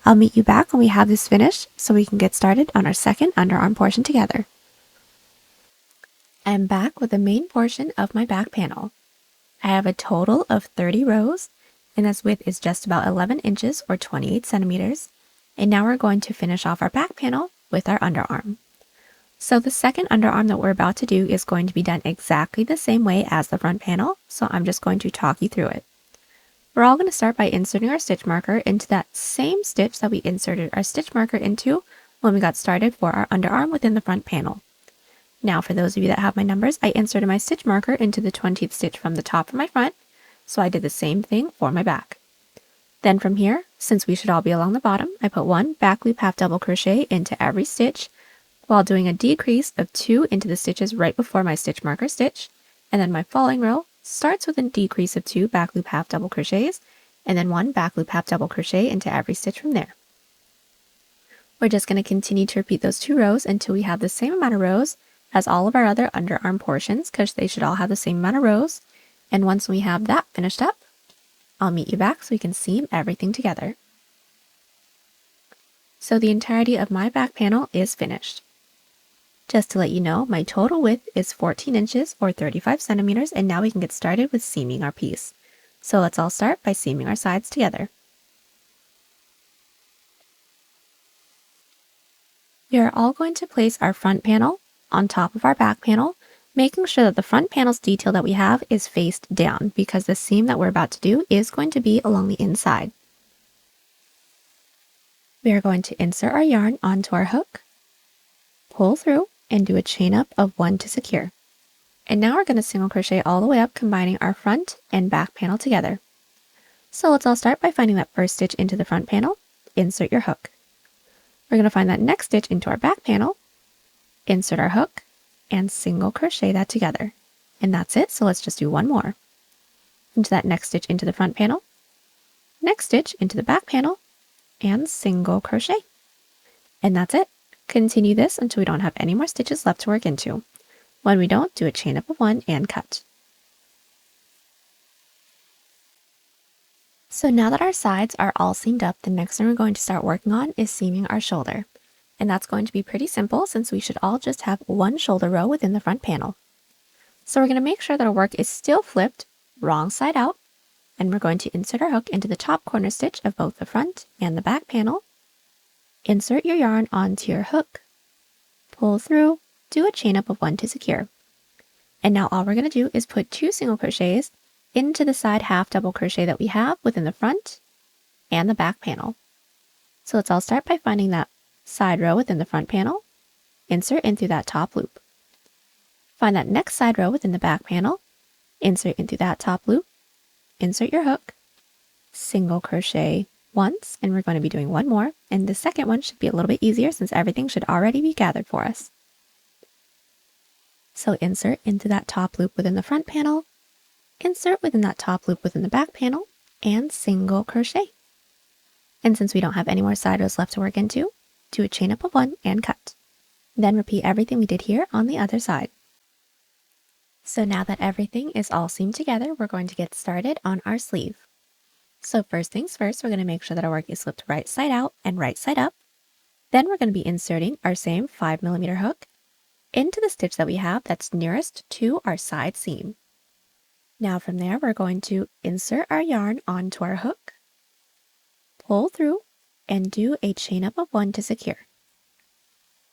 I'll meet you back when we have this finished so we can get started on our second underarm portion together. I'm back with the main portion of my back panel. I have a total of 30 rows, and this width is just about 11 inches or 28 centimeters. And now we're going to finish off our back panel with our underarm. So the second underarm that we're about to do is going to be done exactly the same way as the front panel, so I'm just going to talk you through it. We're all going to start by inserting our stitch marker into that same stitch that we inserted our stitch marker into when we got started for our underarm within the front panel. Now for those of you that have my numbers, I inserted my stitch marker into the 20th stitch from the top of my front, so I did the same thing for my back. Then from here, since we should all be along the bottom, I put 1 back loop half double crochet into every stitch while doing a decrease of 2 into the stitches right before my stitch marker stitch, and then my falling row starts with a decrease of 2 back loop half double crochets and then 1 back loop half double crochet into every stitch from there. We're just going to continue to repeat those 2 rows until we have the same amount of rows as all of our other underarm portions, because they should all have the same amount of rows. And once we have that finished up, I'll meet you back so we can seam everything together. So the entirety of my back panel is finished. Just to let you know, my total width is 14 inches or 35 centimeters, and now we can get started with seaming our piece. So let's all start by seaming our sides together. We are all going to place our front panel on top of our back panel making sure that the front panel's detail that we have is faced down because the seam that we're about to do is going to be along the inside. We are going to insert our yarn onto our hook, pull through, and do a chain up of 1 to secure. And now we're going to single crochet all the way up, combining our front and back panel together. So let's all start by finding that first stitch into the front panel, insert your hook. We're going to find that next stitch into our back panel, insert our hook, and single crochet that together. And that's it, so let's just do one more. Into that next stitch into the front panel, next stitch into the back panel, and single crochet. And that's it. Continue this until we don't have any more stitches left to work into. When we don't, do a chain up of 1 and cut. So now that our sides are all seamed up, the next thing we're going to start working on is seaming our shoulder. And that's going to be pretty simple since we should all just have one shoulder row within the front panel. So we're going to make sure that our work is still flipped, wrong side out, and we're going to insert our hook into the top corner stitch of both the front and the back panel. Insert your yarn onto your hook, pull through, do a chain up of 1 to secure. And now all we're going to do is put 2 single crochets into the side half double crochet that we have within the front and the back panel. So let's all start by finding that side row within the front panel, insert in through that top loop. Find that next side row within the back panel, insert in through that top loop, insert your hook, single crochet once, and we're going to be doing one more, and the second one should be a little bit easier since everything should already be gathered for us. So insert into that top loop within the front panel, insert within that top loop within the back panel, and single crochet. And since we don't have any more side rows left to work into, do a chain up of 1 and cut. Then repeat everything we did here on the other side. So now that everything is all seamed together, we're going to get started on our sleeve. So first things first, we're going to make sure that our work is flipped right side out and right side up. Then we're going to be inserting our same 5mm hook into the stitch that we have that's nearest to our side seam. Now from there, we're going to insert our yarn onto our hook, pull through, and do a chain up of 1 to secure.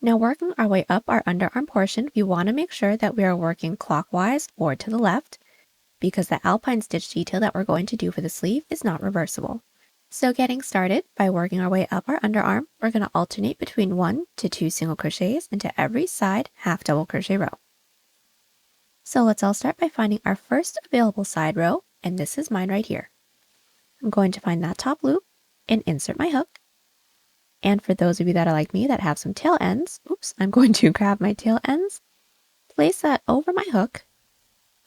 Now working our way up our underarm portion, we want to make sure that we are working clockwise or to the left because the alpine stitch detail that we're going to do for the sleeve is not reversible. So getting started by working our way up our underarm, we're going to alternate between 1 to 2 single crochets into every side half double crochet row. So let's all start by finding our first available side row, and this is mine right here. I'm going to find that top loop and insert my hook. And for those of you that are like me that have some tail ends, I'm going to grab my tail ends, place that over my hook,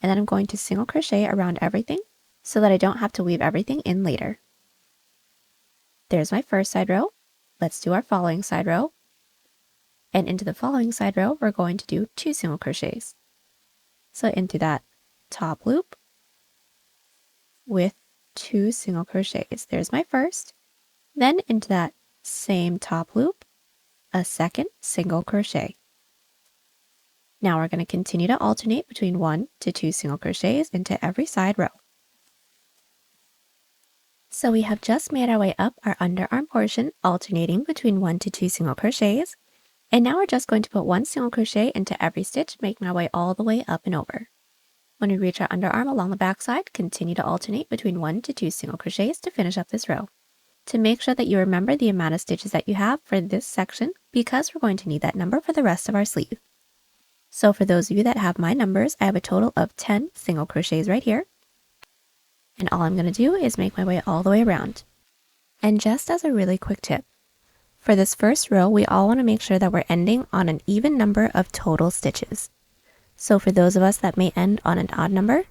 and then I'm going to single crochet around everything so that I don't have to weave everything in later. There's my first side row. Let's do our following side row. And into the following side row, we're going to do 2 single crochets. So into that top loop with 2 single crochets. There's my first. Then into that same top loop, a second single crochet. Now we're going to continue to alternate between 1 to 2 single crochets into every side row. So we have just made our way up our underarm portion, alternating between 1 to 2 single crochets. And now we're just going to put 1 single crochet into every stitch, making our way all the way up and over. When we reach our underarm along the back side, continue to alternate between 1 to 2 single crochets to finish up this row. To make sure that you remember the amount of stitches that you have for this section, because we're going to need that number for the rest of our sleeve. So for those of you that have my numbers, I have a total of 10 single crochets right here. And all I'm going to do is make my way all the way around. And just as a really quick tip, for this first row, we all want to make sure that we're ending on an even number of total stitches. So for those of us that may end on an odd number,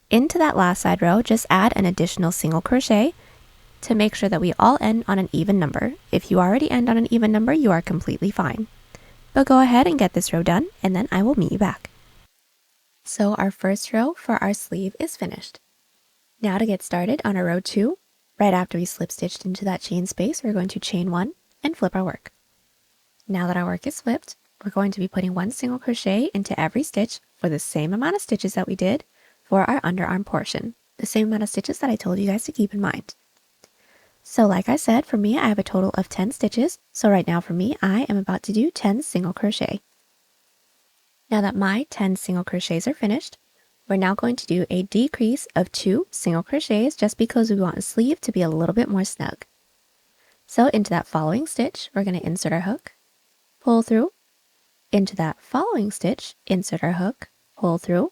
into that last side row, just add an additional single crochet to make sure that we all end on an even number. If you already end on an even number, you are completely fine. But go ahead and get this row done, and then I will meet you back. So our first row for our sleeve is finished. Now to get started on our row 2, right after we slip stitched into that chain space, we're going to chain 1 and flip our work. Now that our work is flipped, we're going to be putting 1 single crochet into every stitch for the same amount of stitches that we did for our underarm portion, the same amount of stitches that I told you guys to keep in mind. So like I said, for me, I have a total of 10 stitches. So right now for me, I am about to do 10 single crochet. Now that my 10 single crochets are finished, we're now going to do a decrease of 2 single crochets just because we want the sleeve to be a little bit more snug. So into that following stitch, we're going to insert our hook, pull through. Into that following stitch, insert our hook, pull through,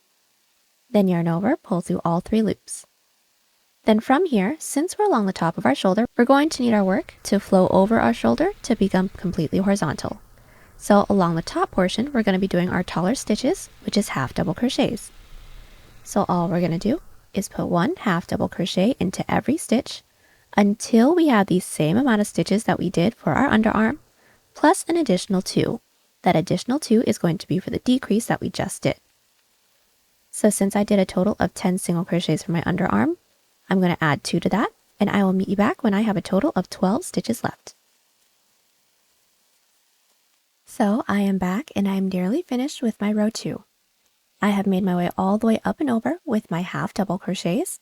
then yarn over, pull through all 3 loops. Then from here, since we're along the top of our shoulder, we're going to need our work to flow over our shoulder to become completely horizontal. So along the top portion, we're going to be doing our taller stitches, which is half double crochets. So all we're going to do is put 1 half double crochet into every stitch until we have the same amount of stitches that we did for our underarm, plus an additional 2. That additional 2 is going to be for the decrease that we just did. So since I did a total of 10 single crochets for my underarm, I'm going to add 2 to that, and I will meet you back when I have a total of 12 stitches left. So I am back and I am nearly finished with my row 2. I have made my way all the way up and over with my half double crochets.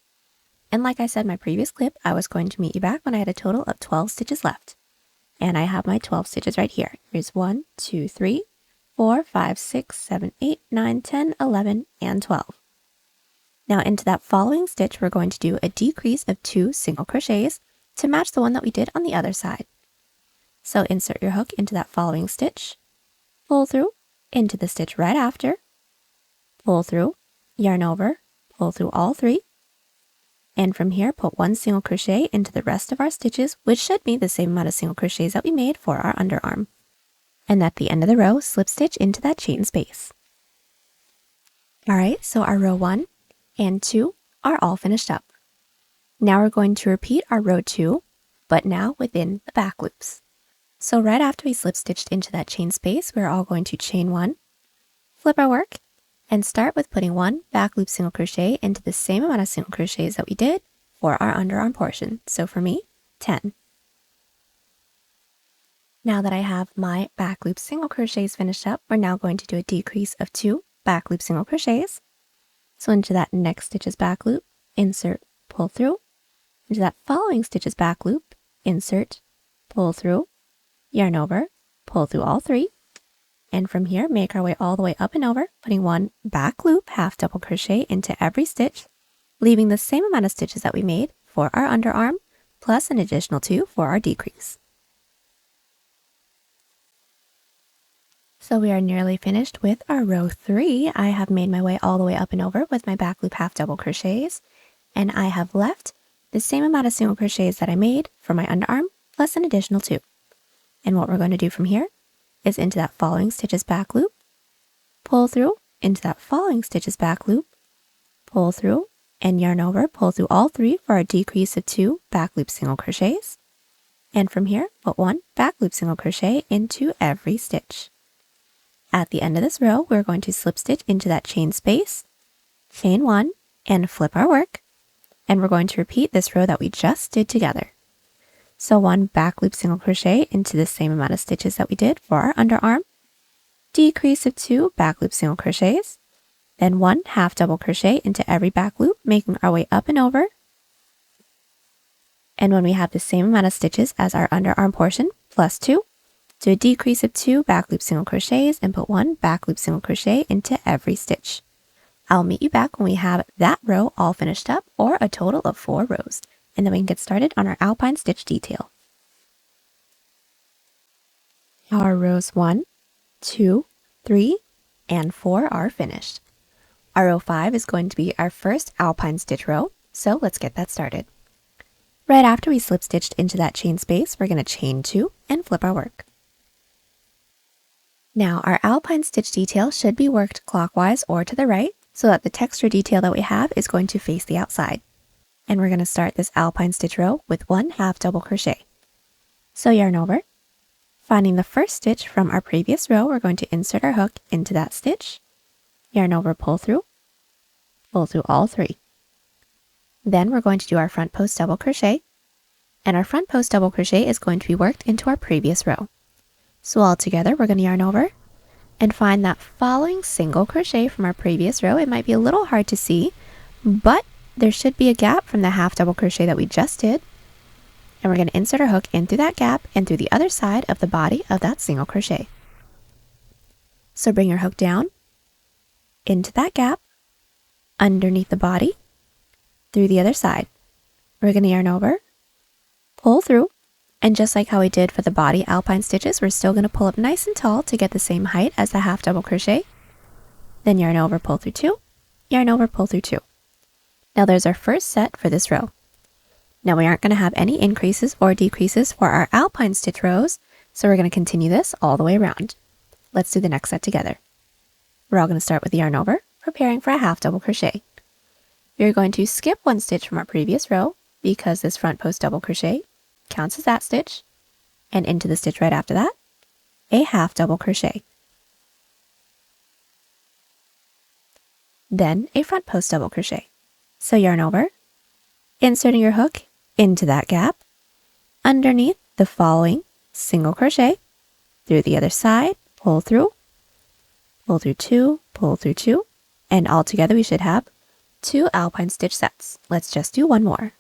And like I said in my previous clip, I was going to meet you back when I had a total of 12 stitches left. And I have my 12 stitches right here. Here's 1, 2, 3, 4, 5, 6, 7, 8, 9, 10, 11, and 12. Now into that following stitch, we're going to do a decrease of 2 single crochets to match the one that we did on the other side. So insert your hook into that following stitch, pull through, into the stitch right after, pull through, yarn over, pull through all 3, and from here put 1 single crochet into the rest of our stitches, which should be the same amount of single crochets that we made for our underarm. And at the end of the row, slip stitch into that chain space. Alright, so our row 1 and 2 are all finished up. Now we're going to repeat our row 2, but now within the back loops. So right after we slip stitched into that chain space, we're all going to chain 1, flip our work, and start with putting 1 back loop single crochet into the same amount of single crochets that we did for our underarm portion. So for me, 10. Now that I have my back loop single crochets finished up, we're now going to do a decrease of 2 back loop single crochets. So into that next stitch's back loop, insert, pull through. Into that following stitch's back loop, insert, pull through, yarn over, pull through all 3. And from here, make our way all the way up and over, putting 1 back loop half double crochet into every stitch, leaving the same amount of stitches that we made for our underarm, plus an additional 2 for our decrease. So we are nearly finished with our row 3. I have made my way all the way up and over with my back loop half double crochets, and I have left the same amount of single crochets that I made for my underarm, plus an additional 2. And what we're going to do from here is into that following stitch's back loop, pull through, into that following stitch's back loop, pull through, and yarn over, pull through all 3 for a decrease of 2 back loop single crochets. And from here, put 1 back loop single crochet into every stitch. At the end of this row, we're going to slip stitch into that chain space, chain 1, and flip our work. And we're going to repeat this row that we just did together. So 1 back loop single crochet into the same amount of stitches that we did for our underarm, decrease of 2 back loop single crochets, then 1 half double crochet into every back loop, making our way up and over. And when we have the same amount of stitches as our underarm portion, plus 2, do a decrease of 2 back loop single crochets and put 1 back loop single crochet into every stitch. I'll meet you back when we have that row all finished up, or a total of 4 rows. And then we can get started on our alpine stitch detail. Our rows 1, 2, 3, and 4 are finished. Our row 5 is going to be our first alpine stitch row, so let's get that started. Right after we slip stitched into that chain space, we're going to chain 2 and flip our work. Now our alpine stitch detail should be worked clockwise or to the right, so that the texture detail that we have is going to face the outside. And we're going to start this alpine stitch row with 1 half double crochet. So yarn over, finding the first stitch from our previous row, we're going to insert our hook into that stitch, yarn over, pull through all 3. Then we're going to do our front post double crochet, and our front post double crochet is going to be worked into our previous row. So all together, we're going to yarn over and find that following single crochet from our previous row. It might be a little hard to see, but there should be a gap from the half double crochet that we just did. And we're going to insert our hook in through that gap and through the other side of the body of that single crochet. So bring your hook down, into that gap, underneath the body, through the other side. We're going to yarn over, pull through, and just like how we did for the body alpine stitches, we're still going to pull up nice and tall to get the same height as the half double crochet. Then yarn over, pull through 2, yarn over, pull through 2. Now there's our first set for this row. Now we aren't going to have any increases or decreases for our alpine stitch rows, so we're going to continue this all the way around. Let's do the next set together. We're all going to start with the yarn over, preparing for a half double crochet. We're going to skip 1 stitch from our previous row because this front post double crochet counts as that stitch, and into the stitch right after that, a half double crochet. Then a front post double crochet. So yarn over, inserting your hook into that gap, underneath the following single crochet, through the other side, pull through 2, pull through 2, and all together we should have 2 alpine stitch sets. Let's just do 1 more.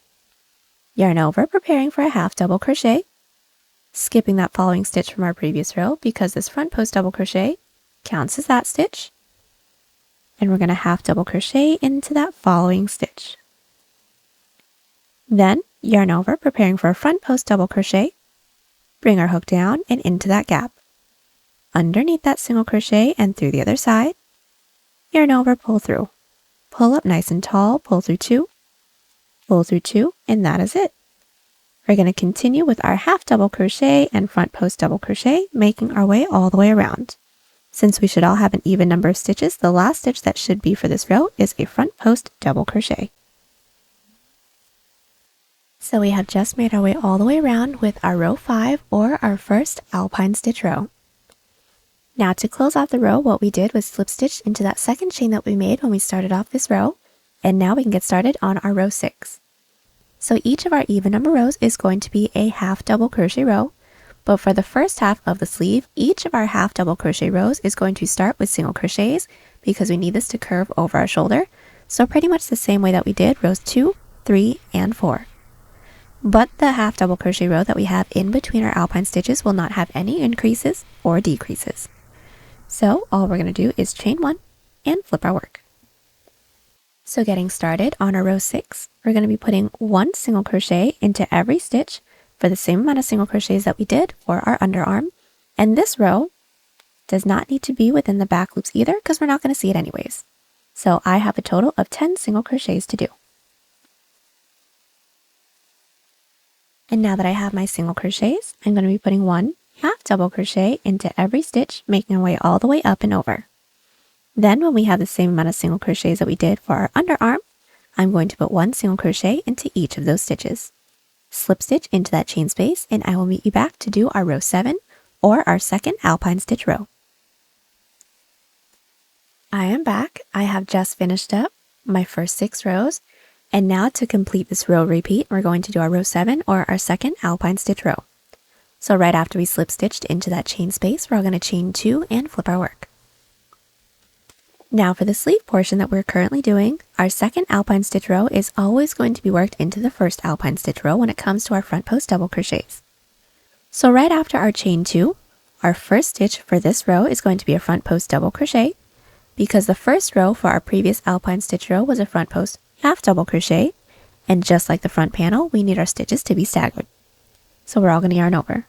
Yarn over, preparing for a half double crochet, skipping that following stitch from our previous row because this front post double crochet counts as that stitch, and we're going to half double crochet into that following stitch. Then yarn over, preparing for a front post double crochet, bring our hook down and into that gap, underneath that single crochet and through the other side, yarn over, pull through, pull up nice and tall, pull through 2, pull through 2, and that is it. We're going to continue with our half double crochet and front post double crochet, making our way all the way around. Since we should all have an even number of stitches, the last stitch that should be for this row is a front post double crochet. So we have just made our way all the way around with our row 5 or our first alpine stitch row. Now to close off the row, what we did was slip stitch into that second chain that we made when we started off this row, and now we can get started on our row 6. So each of our even number rows is going to be a half double crochet row, but for the first half of the sleeve, each of our half double crochet rows is going to start with single crochets because we need this to curve over our shoulder, so pretty much the same way that we did rows 2, 3, and 4. But the half double crochet row that we have in between our alpine stitches will not have any increases or decreases. So all we're going to do is chain 1 and flip our work. So getting started on our row 6, we're going to be putting 1 single crochet into every stitch for the same amount of single crochets that we did for our underarm. And this row does not need to be within the back loops either because we're not going to see it anyways. So I have a total of 10 single crochets to do. And now that I have my single crochets, I'm going to be putting 1 half double crochet into every stitch, making our way all the way up and over. Then when we have the same amount of single crochets that we did for our underarm, I'm going to put 1 single crochet into each of those stitches. Slip stitch into that chain space, and I will meet you back to do our row 7 or our second alpine stitch row. I am back. I have just finished up my first 6 rows, and now to complete this row repeat, we're going to do our row 7 or our second alpine stitch row. So right after we slip stitched into that chain space, we're all going to chain 2 and flip our work. Now for the sleeve portion that we're currently doing, our second alpine stitch row is always going to be worked into the first alpine stitch row when it comes to our front post double crochets. So right after our chain 2, our first stitch for this row is going to be a front post double crochet, because the first row for our previous alpine stitch row was a front post half double crochet, and just like the front panel, we need our stitches to be staggered. So we're all going to yarn over.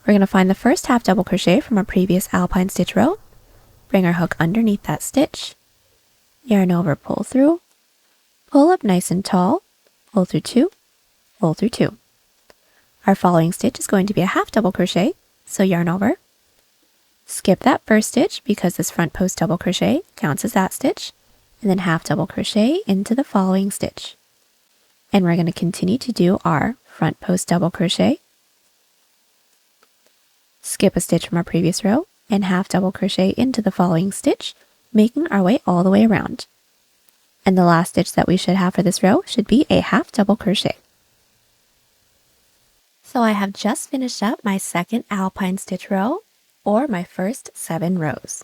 We're going to find the first half double crochet from our previous alpine stitch row, bring our hook underneath that stitch, yarn over, pull through, pull up nice and tall, pull through 2, pull through 2. Our following stitch is going to be a half double crochet, so yarn over, skip that first stitch because this front post double crochet counts as that stitch, and then half double crochet into the following stitch. And we're going to continue to do our front post double crochet, skip a stitch from our previous row, and half double crochet into the following stitch, making our way all the way around. And the last stitch that we should have for this row should be a half double crochet. So I have just finished up my second alpine stitch row, or my first 7 rows.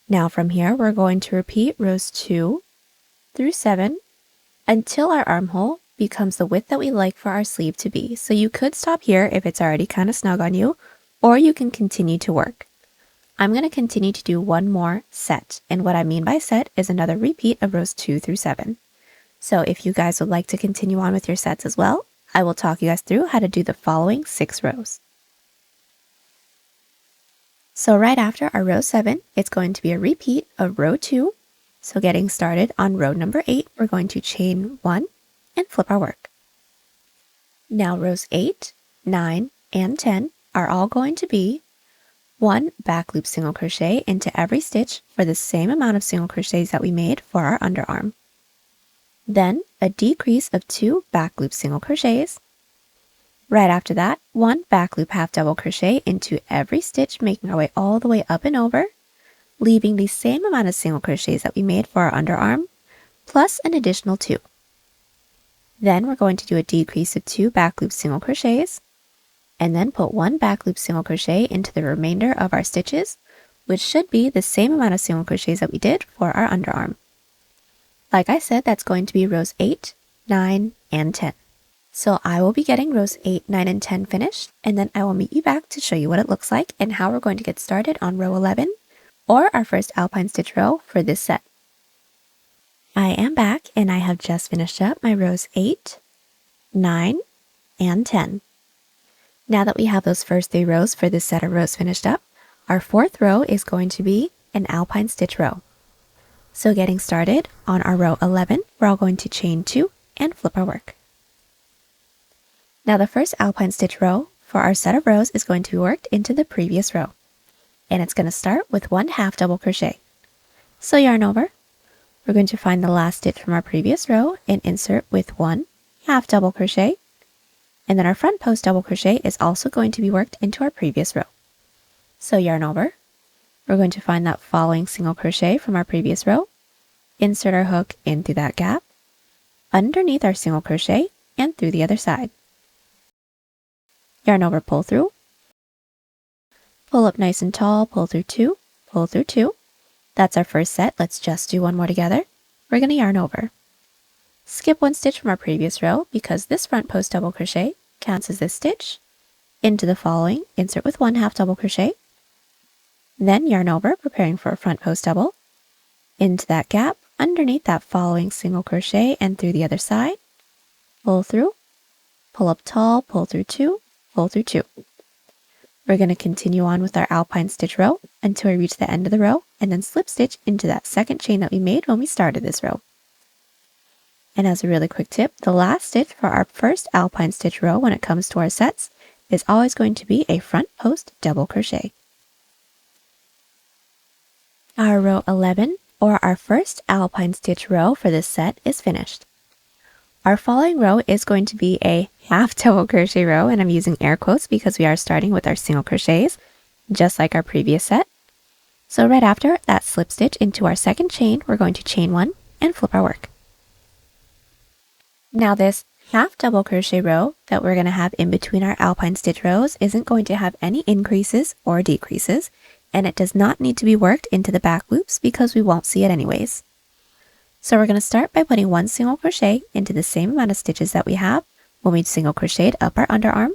Now from here, we're going to repeat rows 2 through 7 until our armhole becomes the width that we like for our sleeve to be. So you could stop here if it's already kind of snug on you, or you can continue to work. I'm going to continue to do one more set, and what I mean by set is another repeat of rows 2 through 7. So if you guys would like to continue on with your sets as well, I will talk you guys through how to do the following 6 rows. So right after our row 7, it's going to be a repeat of row 2. So getting started on row number 8, we're going to chain 1 and flip our work. Now rows 8, 9, and 10 are all going to be 1 back loop single crochet into every stitch for the same amount of single crochets that we made for our underarm. Then a decrease of 2 back loop single crochets. Right after that, 1 back loop half double crochet into every stitch, making our way all the way up and over, leaving the same amount of single crochets that we made for our underarm, plus an additional 2. Then we're going to do a decrease of 2 back loop single crochets, and then put 1 back loop single crochet into the remainder of our stitches, which should be the same amount of single crochets that we did for our underarm. Like I said, that's going to be rows 8, 9, and 10. So I will be getting rows 8, 9, and 10 finished, and then I will meet you back to show you what it looks like and how we're going to get started on row 11, or our first alpine stitch row for this set. I am back, and I have just finished up my rows 8, 9, and 10. Now that we have those first 3 rows for this set of rows finished up, our 4th row is going to be an alpine stitch row. So getting started on our row 11, we're all going to chain 2 and flip our work. Now the first alpine stitch row for our set of rows is going to be worked into the previous row. And it's going to start with 1 half double crochet. So yarn over, we're going to find the last stitch from our previous row and insert with 1 half double crochet. And then our front post double crochet is also going to be worked into our previous row. So yarn over, we're going to find that following single crochet from our previous row, insert our hook in through that gap, underneath our single crochet, and through the other side. Yarn over, pull through, pull up nice and tall, pull through 2, pull through 2. That's our first set. Let's just do one more together. We're going to yarn over. Skip 1 stitch from our previous row because this front post double crochet counts as this stitch. Into the following, insert with 1 half double crochet. Then yarn over, preparing for a front post double. Into that gap, underneath that following single crochet and through the other side. Pull through, pull up tall, pull through 2, pull through 2. We're going to continue on with our alpine stitch row until we reach the end of the row and then slip stitch into that second chain that we made when we started this row. And as a really quick tip, the last stitch for our first alpine stitch row when it comes to our sets is always going to be a front post double crochet. Our row 11, or our first alpine stitch row for this set, is finished. Our following row is going to be a half double crochet row, and I'm using air quotes because we are starting with our single crochets, just like our previous set. So right after that slip stitch into our second chain, we're going to chain 1 and flip our work. Now this half double crochet row that we're going to have in between our alpine stitch rows isn't going to have any increases or decreases, and it does not need to be worked into the back loops because we won't see it anyways. So we're going to start by putting 1 single crochet into the same amount of stitches that we have when we single crocheted up our underarm,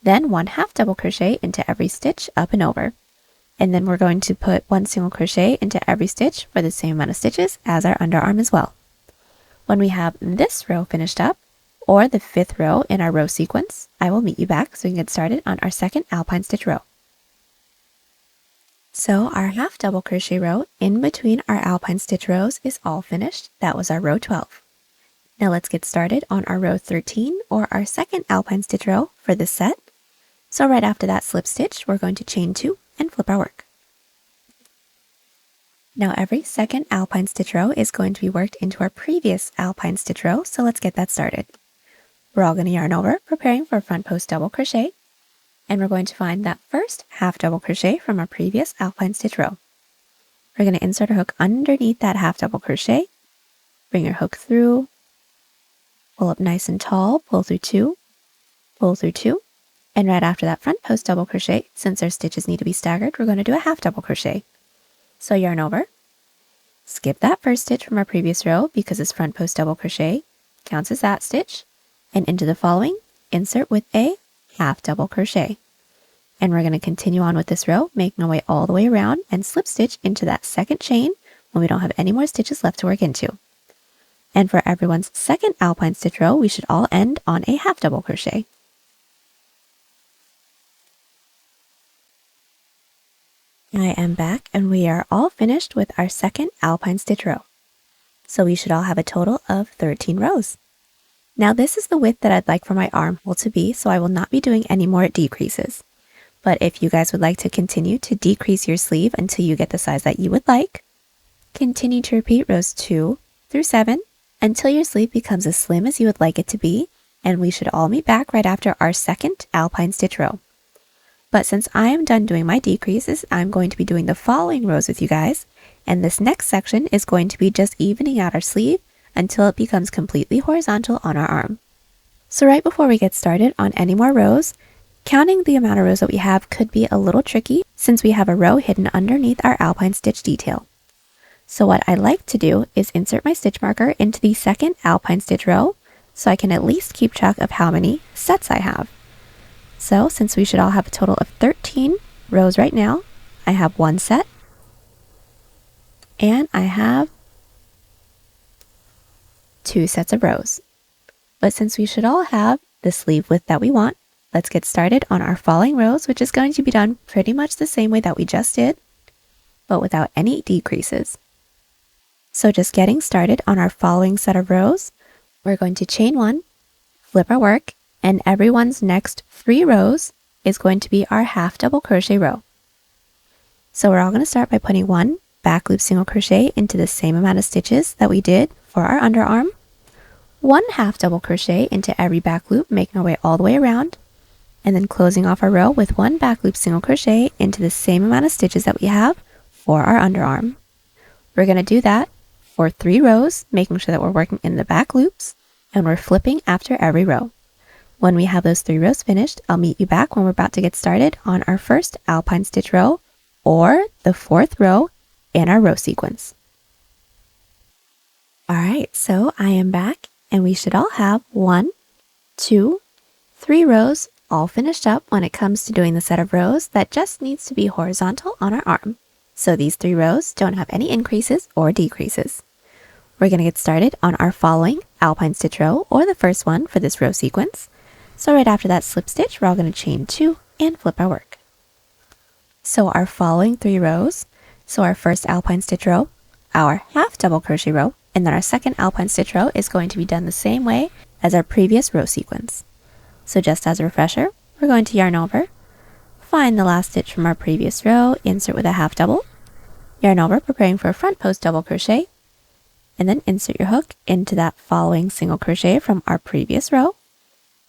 then 1 half double crochet into every stitch up and over. And then we're going to put 1 single crochet into every stitch for the same amount of stitches as our underarm as well. When we have this row finished up, or the 5th row in our row sequence, I will meet you back so we can get started on our second alpine stitch row. So our half double crochet row in between our alpine stitch rows is all finished. That was our row 12. Now let's get started on our row 13, or our second alpine stitch row for this set. So right after that slip stitch, we're going to chain 2 and flip our work. Now every second alpine stitch row is going to be worked into our previous alpine stitch row, so let's get that started. We're all going to yarn over, preparing for a front post double crochet, and we're going to find that first half double crochet from our previous alpine stitch row. We're going to insert a hook underneath that half double crochet, bring your hook through, pull up nice and tall, pull through 2, and right after that front post double crochet, since our stitches need to be staggered, we're going to do a half double crochet. So yarn over, skip that first stitch from our previous row because this front post double crochet counts as that stitch, and into the following, insert with a half double crochet. And we're going to continue on with this row, making our way all the way around and slip stitch into that second chain when we don't have any more stitches left to work into. And for everyone's second alpine stitch row, we should all end on a half double crochet. I am back and we are all finished with our second alpine stitch row. So we should all have a total of 13 rows. Now this is the width that I'd like for my armhole to be, so I will not be doing any more decreases. But if you guys would like to continue to decrease your sleeve until you get the size that you would like, continue to repeat rows 2 through 7 until your sleeve becomes as slim as you would like it to be, and we should all meet back right after our second alpine stitch row. But since I am done doing my decreases, I'm going to be doing the following rows with you guys, and this next section is going to be just evening out our sleeve until it becomes completely horizontal on our arm. So right before we get started on any more rows, counting the amount of rows that we have could be a little tricky since we have a row hidden underneath our alpine stitch detail. So what I like to do is insert my stitch marker into the second alpine stitch row so I can at least keep track of how many sets I have. So since we should all have a total of 13 rows right now, I have 1 set and I have 2 sets of rows. But since we should all have the sleeve width that we want, let's get started on our following rows, which is going to be done pretty much the same way that we just did, but without any decreases. So just getting started on our following set of rows, we're going to chain 1, flip our work, and everyone's next 3 rows is going to be our half double crochet row. So we're all going to start by putting 1 back loop single crochet into the same amount of stitches that we did for our underarm, 1 half double crochet into every back loop, making our way all the way around, and then closing off our row with 1 back loop single crochet into the same amount of stitches that we have for our underarm. We're going to do that for 3 rows, making sure that we're working in the back loops, and we're flipping after every row. When we have those 3 rows finished, I'll meet you back when we're about to get started on our first alpine stitch row, or the 4th row in our row sequence. Alright, so I am back, and we should all have 1, 2, 3 rows all finished up when it comes to doing the set of rows that just needs to be horizontal on our arm. So these 3 rows don't have any increases or decreases. We're going to get started on our following alpine stitch row, or the first one for this row sequence. So right after that slip stitch, we're all going to chain 2 and flip our work. So our following 3 rows, so our first alpine stitch row, our half double crochet row, and then our second alpine stitch row is going to be done the same way as our previous row sequence. So just as a refresher, we're going to yarn over, find the last stitch from our previous row, insert with a half double, yarn over, preparing for a front post double crochet, and then insert your hook into that following single crochet from our previous row,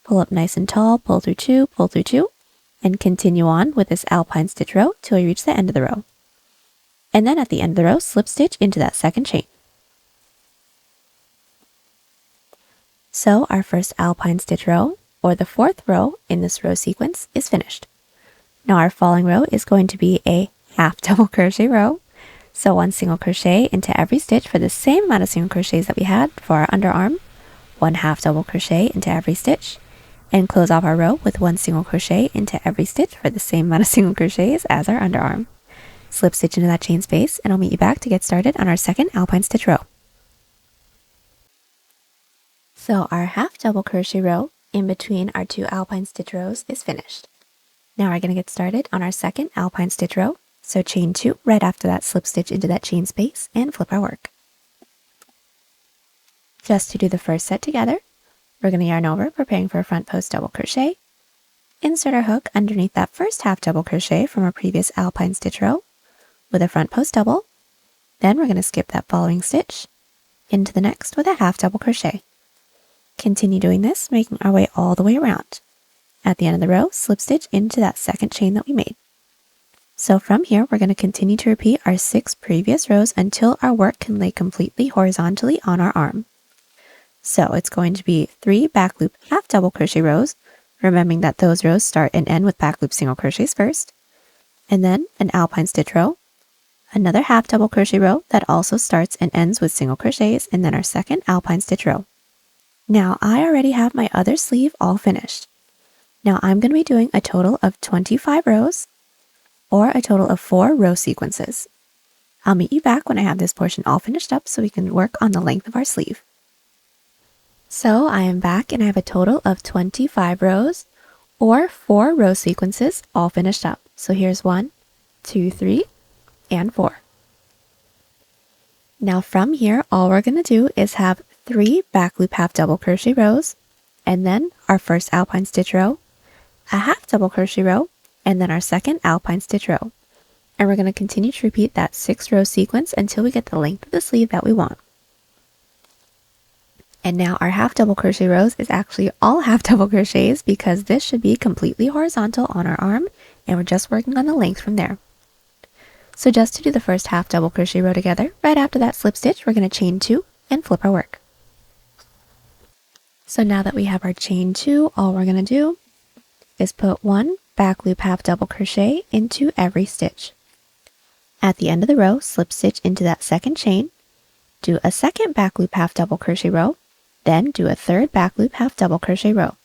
pull up nice and tall, pull through 2, and continue on with this alpine stitch row till you reach the end of the row. And then at the end of the row, slip stitch into that second chain. So our first alpine stitch row, or the 4th row in this row sequence, is finished. Now our following row is going to be a half double crochet row. So 1 single crochet into every stitch for the same amount of single crochets that we had for our underarm, 1 half double crochet into every stitch, and close off our row with 1 single crochet into every stitch for the same amount of single crochets as our underarm. Slip stitch into that chain space, and I'll meet you back to get started on our second alpine stitch row. So our half double crochet row in between our 2 alpine stitch rows is finished. Now we're going to get started on our second alpine stitch row. So chain 2 right after that, slip stitch into that chain space and flip our work. Just to do the first set together, we're going to yarn over, preparing for a front post double crochet, insert our hook underneath that first half double crochet from our previous alpine stitch row with a front post double. Then we're going to skip that following stitch into the next with a half double crochet. Continue doing this, making our way all the way around. At the end of the row, slip stitch into that second chain that we made. So from here, we're going to continue to repeat our 6 previous rows until our work can lay completely horizontally on our arm. So it's going to be 3 back loop half double crochet rows, remembering that those rows start and end with back loop single crochets first, and then an alpine stitch row, another half double crochet row that also starts and ends with single crochets, and then our second alpine stitch row. Now I already have my other sleeve all finished. Now I'm going to be doing a total of 25 rows or a total of 4 row sequences. I'll meet you back when I have this portion all finished up so we can work on the length of our sleeve. So I am back and I have a total of 25 rows or 4 row sequences all finished up. So here's 1, 2, 3, and 4. Now from here, all we're going to do is have 3 back loop half double crochet rows, and then our first alpine stitch row, a half double crochet row, and then our second alpine stitch row. And we're going to continue to repeat that 6 row sequence until we get the length of the sleeve that we want. And now our half double crochet rows is actually all half double crochets because this should be completely horizontal on our arm, and we're just working on the length from there. So just to do the first half double crochet row together, right after that slip stitch, we're going to chain 2 and flip our work. So now that we have our chain 2, all we're going to do is put 1 back loop half double crochet into every stitch. At the end of the row, slip stitch into that second chain, do a second back loop half double crochet row, then do a third back loop half double crochet row.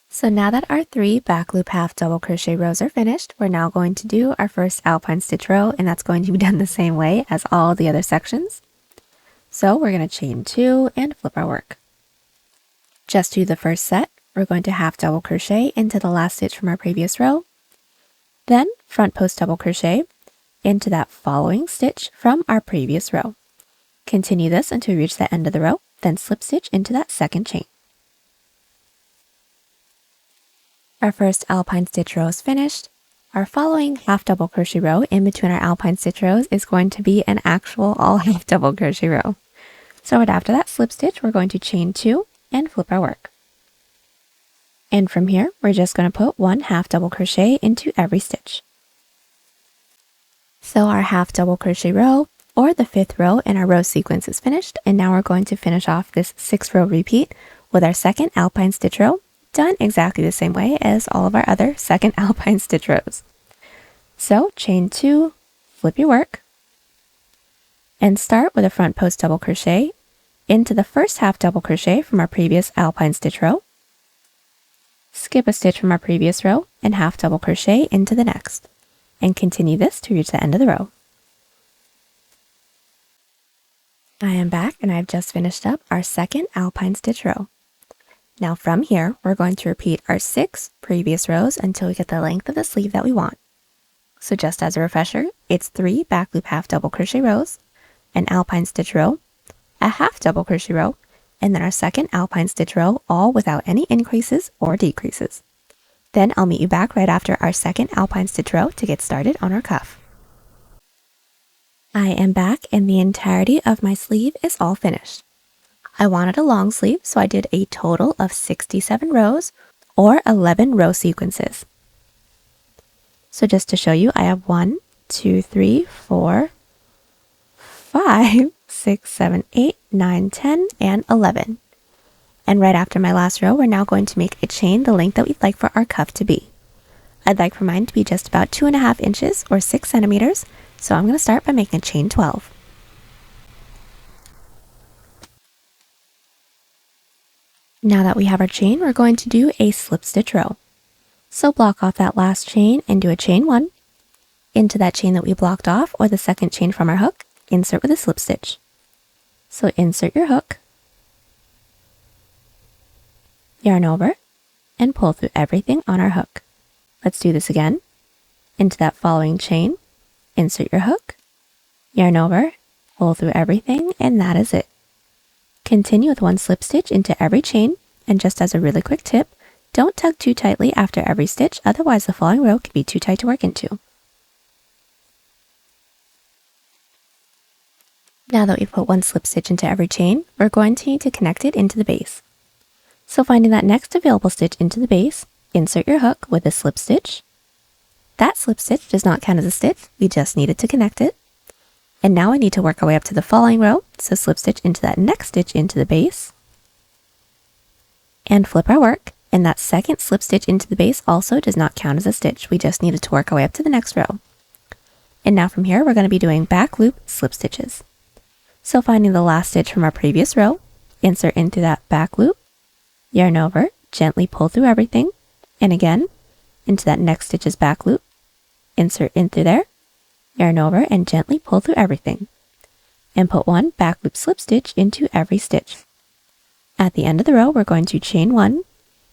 So now that our 3 back loop half double crochet rows are finished, we're now going to do our first alpine stitch row, and that's going to be done the same way as all the other sections. So we're going to chain 2 and flip our work. Just do the first set, we're going to half double crochet into the last stitch from our previous row, then front post double crochet into that following stitch from our previous row. Continue this until we reach the end of the row, then slip stitch into that second chain. Our first alpine stitch row is finished. Our following half double crochet row in between our alpine stitch rows is going to be an actual all half double crochet row. So right after that slip stitch, we're going to chain 2 and flip our work. And from here, we're just going to put 1 half double crochet into every stitch. So our half double crochet row or the 5th row in our row sequence is finished, and now we're going to finish off this 6 row repeat with our second alpine stitch row, done exactly the same way as all of our other second alpine stitch rows. So chain 2, flip your work, and start with a front post double crochet into the first half double crochet from our previous alpine stitch row, skip a stitch from our previous row, and half double crochet into the next, and continue this to reach the end of the row. I am back and I've just finished up our second alpine stitch row. Now from here, we're going to repeat our 6 previous rows until we get the length of the sleeve that we want. So just as a refresher, it's 3 back loop half double crochet rows, an alpine stitch row, a half double crochet row, and then our second alpine stitch row, all without any increases or decreases. Then I'll meet you back right after our second alpine stitch row to get started on our cuff. I am back and the entirety of my sleeve is all finished. I wanted a long sleeve, so I did a total of 67 rows or 11 row sequences. So just to show you, I have 1, 2, 3, 4, 5, 6, 7, 8, 9, 10, and 11. And right after my last row, we're now going to make a chain the length that we'd like for our cuff to be. I'd like for mine to be just about 2.5 inches or 6 centimeters, so I'm going to start by making a chain 12. Now that we have our chain, we're going to do a slip stitch row. So block off that last chain and do a chain 1. Into that chain that we blocked off, or the second chain from our hook, insert with a slip stitch. So insert your hook, yarn over, and pull through everything on our hook. Let's do this again. Into that following chain, insert your hook, yarn over, pull through everything, and that is it. Continue with 1 slip stitch into every chain, and just as a really quick tip, don't tug too tightly after every stitch, otherwise the following row can be too tight to work into. Now that we've put 1 slip stitch into every chain, we're going to need to connect it into the base. So finding that next available stitch into the base, insert your hook with a slip stitch. That slip stitch does not count as a stitch, we just needed to connect it. And now we need to work our way up to the following row, so slip stitch into that next stitch into the base, and flip our work, and that second slip stitch into the base also does not count as a stitch, we just needed to work our way up to the next row. And now from here we're going to be doing back loop slip stitches. So finding the last stitch from our previous row, insert into that back loop, yarn over, gently pull through everything, and again into that next stitch's back loop, insert in through there, yarn over and gently pull through everything, and put one back loop slip stitch into every stitch. At the end of the row, we're going to chain one,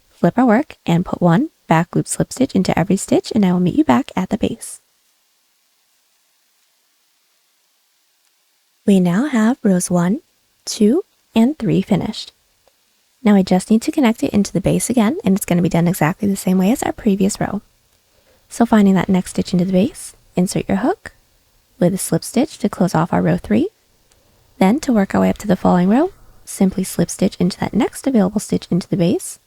flip our work, and put one back loop slip stitch into every stitch, and I will meet you back at the base. We now have rows 1, 2, and 3 finished. Now I just need to connect it into the base again, and it's going to be done exactly the same way as our previous row. So finding that next stitch into the base, insert your hook with a slip stitch to close off our row 3. Then to work our way up to the following row, simply slip stitch into that next available stitch into the base.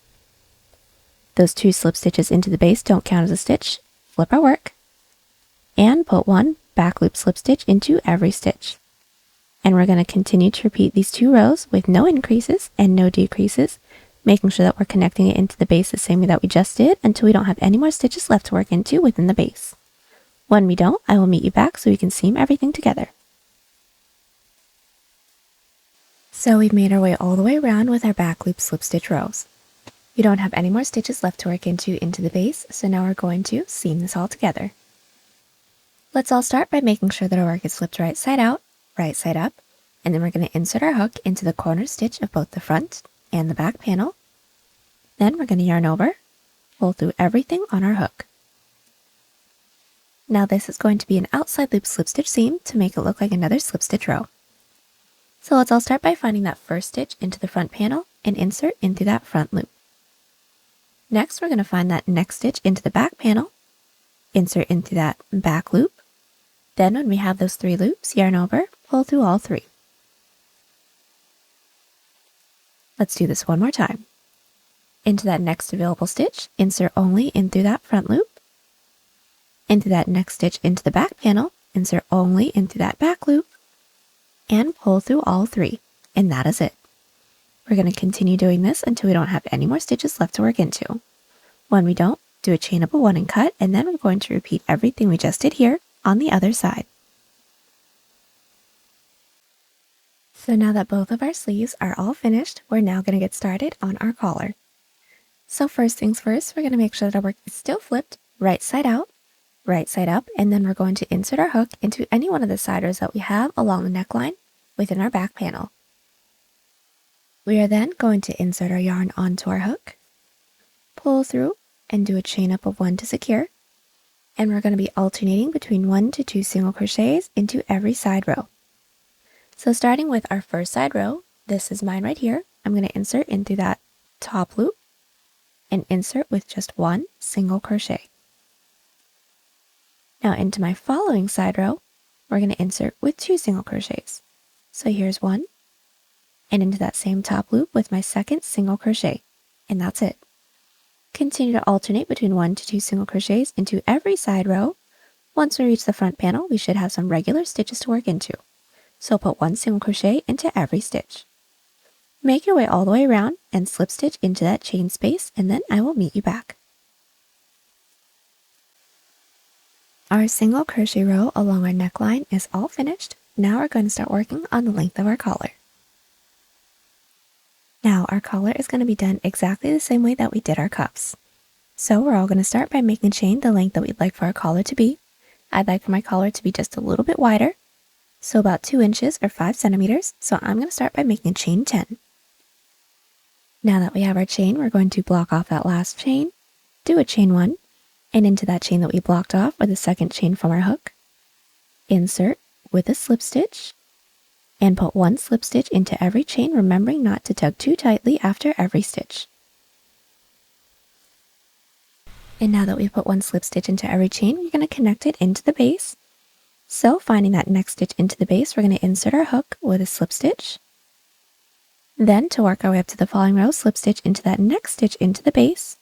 Those 2 slip stitches into the base don't count as a stitch. Flip our work and put one back loop slip stitch into every stitch. And we're going to continue to repeat these 2 rows with no increases and no decreases, making sure that we're connecting it into the base the same way that we just did until we don't have any more stitches left to work into within the base. When we don't, I will meet you back so we can seam everything together. So we've made our way all the way around with our back loop slip stitch rows. We don't have any more stitches left to work into the base, so now we're going to seam this all together. Let's all start by making sure that our work is flipped right side out, right side up, and then we're going to insert our hook into the corner stitch of both the front and the back panel. Then we're going to yarn over, pull through everything on our hook. Now this is going to be an outside loop slip stitch seam to make it look like another slip stitch row. So let's all start by finding that first stitch into the front panel and insert into that front loop. Next, we're going to find that next stitch into the back panel, insert into that back loop. Then when we have those 3 loops, yarn over, pull through all 3. Let's do this one more time. Into that next available stitch, insert only in through that front loop. Into that next stitch into the back panel, insert only into that back loop, and pull through all 3, and that is it. We're going to continue doing this until we don't have any more stitches left to work into. When we don't, do a chain up of 1 and cut, and then we're going to repeat everything we just did here on the other side. So now that both of our sleeves are all finished, we're now going to get started on our collar. So first things first, we're going to make sure that our work is still flipped right side out, right side up, and then we're going to insert our hook into any one of the side rows that we have along the neckline within our back panel. We are then going to insert our yarn onto our hook, pull through, and do a chain up of 1 to secure, and we're going to be alternating between 1 to 2 single crochets into every side row. So starting with our first side row, this is mine right here, I'm going to insert in through that top loop and insert with just 1 single crochet. Now into my following side row, we're going to insert with 2 single crochets. So here's 1, and into that same top loop with my second single crochet, and that's it. Continue to alternate between 1 to 2 single crochets into every side row. Once we reach the front panel, we should have some regular stitches to work into. So put 1 single crochet into every stitch. Make your way all the way around and slip stitch into that chain space, and then I will meet you back. Our single crochet row along our neckline is all finished. Now we're going to start working on the length of our collar. Now our collar is going to be done exactly the same way that we did our cuffs. So we're all going to start by making a chain the length that we'd like for our collar to be. I'd like for my collar to be just a little bit wider, so about 2 inches or 5 centimeters. So I'm going to start by making chain 10. Now that we have our chain, we're going to block off that last chain, do a chain 1, and into that chain that we blocked off with the second chain from our hook, insert with a slip stitch, and put 1 slip stitch into every chain, remembering not to tug too tightly after every stitch. And now that we've put 1 slip stitch into every chain, we're going to connect it into the base. So finding that next stitch into the base, we're going to insert our hook with a slip stitch. Then to work our way up to the following row, slip stitch into that next stitch into the base,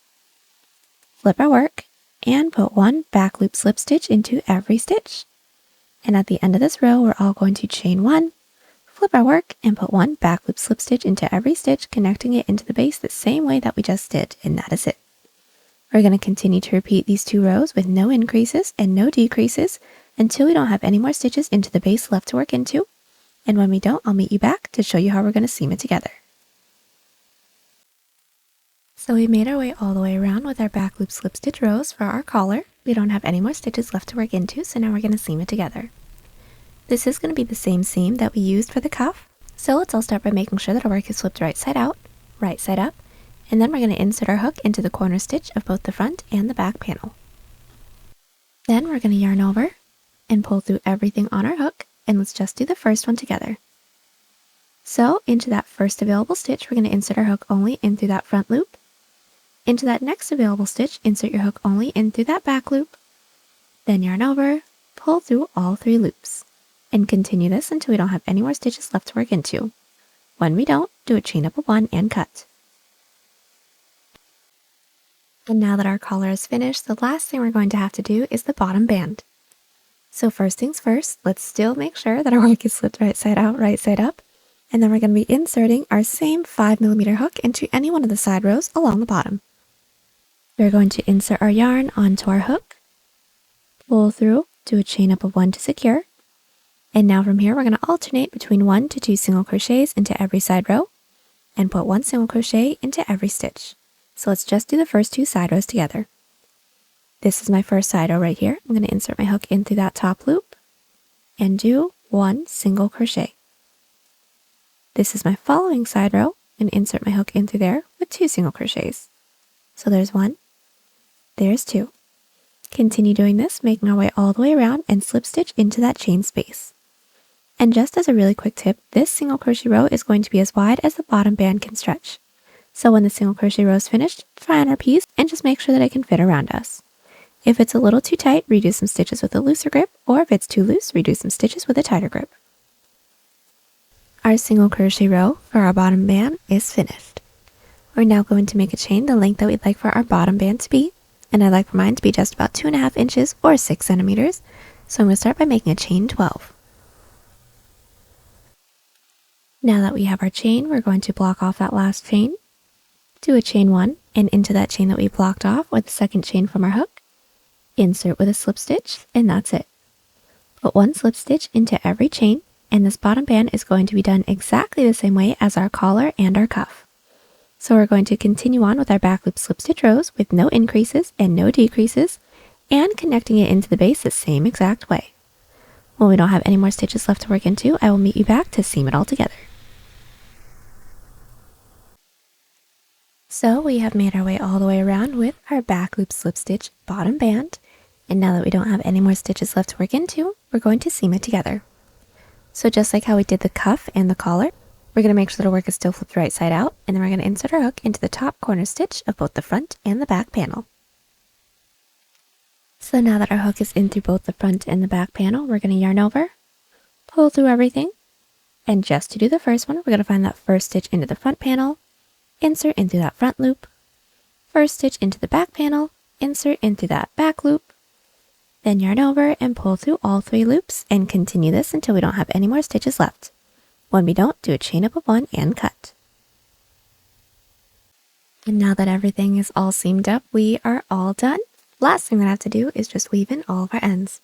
flip our work, and put 1 back loop slip stitch into every stitch. And at the end of this row, we're all going to chain 1, flip our work, and put 1 back loop slip stitch into every stitch, connecting it into the base the same way that we just did, and that is it. We're going to continue to repeat these 2 rows with no increases and no decreases until we don't have any more stitches into the base left to work into. And when we don't, I'll meet you back to show you how we're going to seam it together. So we made our way all the way around with our back loop slip stitch rows for our collar. We don't have any more stitches left to work into, so now we're going to seam it together. This is going to be the same seam that we used for the cuff, so let's all start by making sure that our work is flipped right side out, right side up, and then we're going to insert our hook into the corner stitch of both the front and the back panel. Then we're going to yarn over and pull through everything on our hook, and let's just do the first one together. So into that first available stitch, we're going to insert our hook only in through that front loop. Into that next available stitch, insert your hook only in through that back loop. Then yarn over, pull through all 3 loops, and continue this until we don't have any more stitches left to work into. When we don't, do a chain up of 1 and cut. And now that our collar is finished, the last thing we're going to have to do is the bottom band. So first things first, let's still make sure that our work is slipped right side out, right side up. And then we're going to be inserting our same 5mm hook into any one of the side rows along the bottom. We're going to insert our yarn onto our hook, pull through, do a chain up of 1 to secure, and now from here we're going to alternate between 1 to 2 single crochets into every side row, and put 1 single crochet into every stitch. So let's just do the first 2 side rows together. This is my first side row right here. I'm going to insert my hook in through that top loop, and do 1 single crochet. This is my following side row, and insert my hook in through there with 2 single crochets. So there's 1. There's 2. Continue doing this, making our way all the way around and slip stitch into that chain space. And just as a really quick tip, this single crochet row is going to be as wide as the bottom band can stretch. So when the single crochet row is finished, try on our piece and just make sure that it can fit around us. If it's a little too tight, redo some stitches with a looser grip, or if it's too loose, redo some stitches with a tighter grip. Our single crochet row for our bottom band is finished. We're now going to make a chain the length that we'd like for our bottom band to be. And I'd like for mine to be just about 2.5 inches or 6 centimeters. So I'm going to start by making a chain 12. Now that we have our chain, we're going to block off that last chain, do a chain 1, and into that chain that we blocked off with the second chain from our hook, insert with a slip stitch, and that's it. Put 1 slip stitch into every chain, and this bottom band is going to be done exactly the same way as our collar and our cuff. So we're going to continue on with our back loop slip stitch rows with no increases and no decreases, and connecting it into the base the same exact way. When we don't have any more stitches left to work into, I will meet you back to seam it all together. So we have made our way all the way around with our back loop slip stitch bottom band, and now that we don't have any more stitches left to work into, we're going to seam it together. So just like how we did the cuff and the collar, we're going to make sure that our work is still flipped right side out, and then we're going to insert our hook into the top corner stitch of both the front and the back panel. So now that our hook is in through both the front and the back panel, we're going to yarn over, pull through everything, and just to do the first one, we're going to find that first stitch into the front panel, insert into that front loop, first stitch into the back panel, insert into that back loop, then yarn over and pull through all 3 loops, and continue this until we don't have any more stitches left. When we don't, do a chain up of 1 and cut. And now that everything is all seamed up, we are all done. Last thing that I have to do is just weave in all of our ends.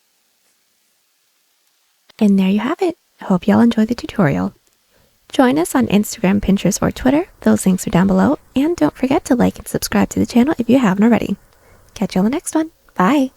And there you have it. I hope y'all enjoyed the tutorial. Join us on Instagram, Pinterest, or Twitter. Those links are down below. And don't forget to like and subscribe to the channel if you haven't already. Catch you on the next one. Bye!